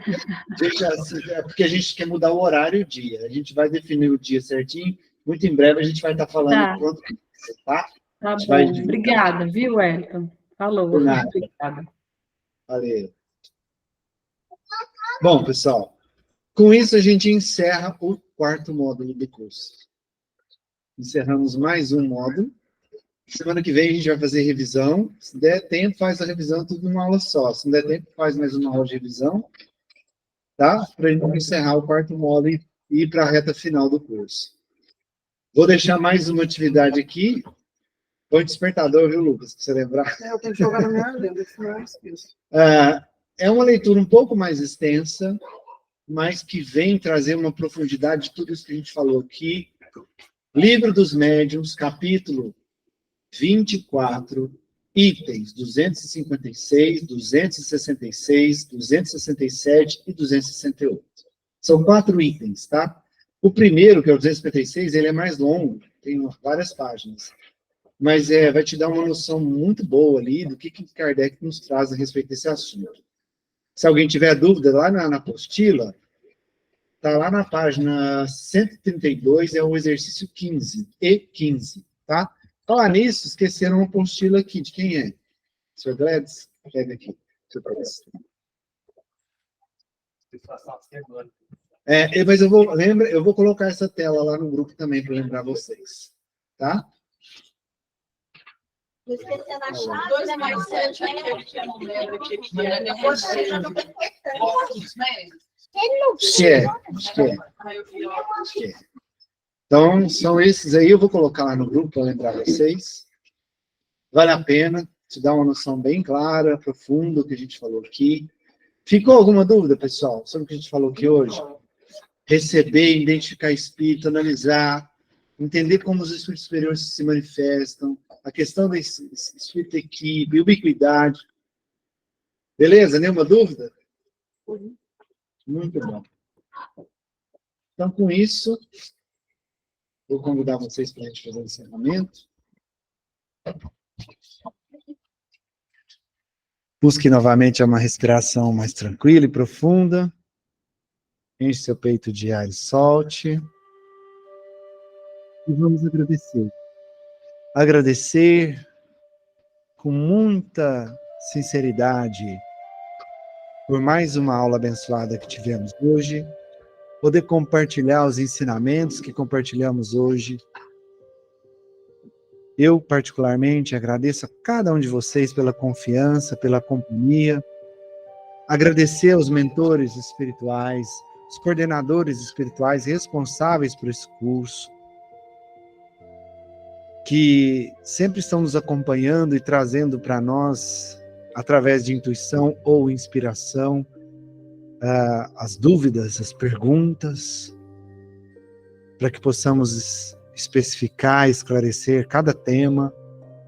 Porque a gente quer mudar o horário e o dia. A gente vai definir o dia certinho. Muito em breve a gente vai estar falando Tá. quanto que tá? Tá gente vai bom. divulgar. Obrigada, viu, Wellington? Falou. Por nada. Obrigada. Valeu. Bom, pessoal, com isso a gente encerra o 4º módulo do curso. Encerramos mais um módulo. Semana que vem a gente vai fazer revisão. Se der tempo, faz a revisão tudo numa aula só. Se não der tempo, faz mais uma aula de revisão. Tá? Para a gente encerrar o 4º módulo e ir para a reta final do curso. Vou deixar mais uma atividade aqui. Põe despertador, viu, Lucas? Para você lembrar. Eu tenho que jogar na minha agenda, senão eu esqueço. É uma leitura um pouco mais extensa, mas que vem trazer uma profundidade de tudo isso que a gente falou aqui. Livro dos Médiuns, capítulo 24, itens 256, 266, 267 e 268. São 4 itens, tá? O primeiro, que é o 256, ele é mais longo, tem várias páginas. Mas vai te dar uma noção muito boa ali do que Kardec nos traz a respeito desse assunto. Se alguém tiver dúvida, lá na apostila, está lá na página 132, é o exercício 15, E15, tá? Falar nisso, esqueceram uma apostila aqui, de quem é? Sr. Gladys? Pega aqui. Mas eu vou colocar essa tela lá no grupo também, para lembrar vocês, tá? Não esquecendo a chave, 2 né, mais mas 7 é aquele que eu não lembro aqui, que é Acho que é. Então, são esses aí, eu vou colocar lá no grupo para lembrar vocês. Vale a pena, te dá uma noção bem clara, profunda do que a gente falou aqui. Ficou alguma dúvida, pessoal, sobre o que a gente falou aqui hoje? Receber, identificar espírito, analisar, entender como os espíritos superiores se manifestam, a questão da espírito equipe, ubiquidade. Beleza? Nenhuma dúvida? Muito bom. Então, com isso, vou convidar vocês para a gente fazer o encerramento. Busque novamente uma respiração mais tranquila e profunda. Enche seu peito de ar e solte. E vamos agradecer. Agradecer com muita sinceridade por mais uma aula abençoada que tivemos hoje, poder compartilhar os ensinamentos que compartilhamos hoje. Eu, particularmente, agradeço a cada um de vocês pela confiança, pela companhia. Agradecer aos mentores espirituais, os coordenadores espirituais responsáveis por esse curso, que sempre estão nos acompanhando e trazendo para nós, através de intuição ou inspiração, as dúvidas, as perguntas, para que possamos especificar, esclarecer cada tema,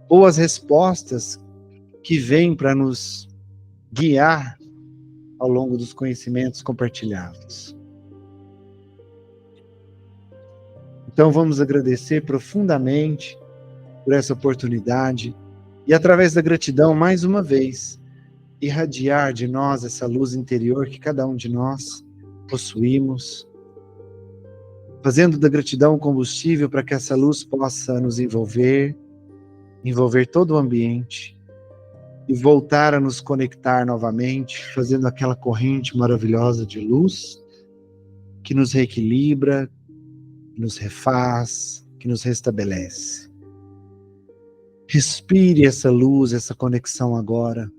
ou as respostas que vêm para nos guiar ao longo dos conhecimentos compartilhados. Então vamos agradecer profundamente por essa oportunidade e, através da gratidão, mais uma vez, irradiar de nós essa luz interior que cada um de nós possuímos, fazendo da gratidão um combustível para que essa luz possa nos envolver todo o ambiente e voltar a nos conectar novamente, fazendo aquela corrente maravilhosa de luz que nos reequilibra, que nos refaz, que nos restabelece. Respire essa luz, essa conexão agora,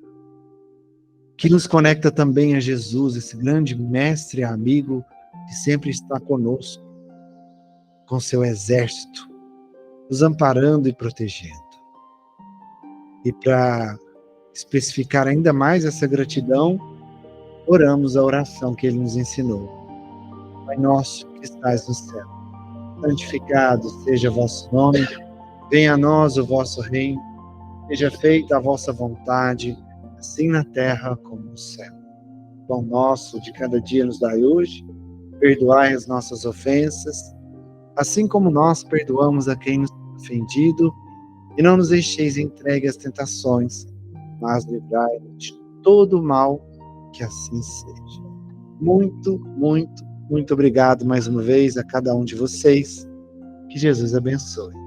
que nos conecta também a Jesus, esse grande mestre e amigo que sempre está conosco, com seu exército, nos amparando e protegendo. E para especificar ainda mais essa gratidão, oramos a oração que ele nos ensinou. Pai nosso que estais no céu, santificado seja o vosso nome, venha a nós o vosso reino, seja feita a vossa vontade, assim na terra como no céu. O pão nosso de cada dia nos dai hoje, perdoai as nossas ofensas, assim como nós perdoamos a quem nos tem ofendido, e não nos deixeis entregue às tentações, mas livrai-nos de todo mal, que assim seja. Muito, muito, muito obrigado mais uma vez a cada um de vocês. Que Jesus abençoe.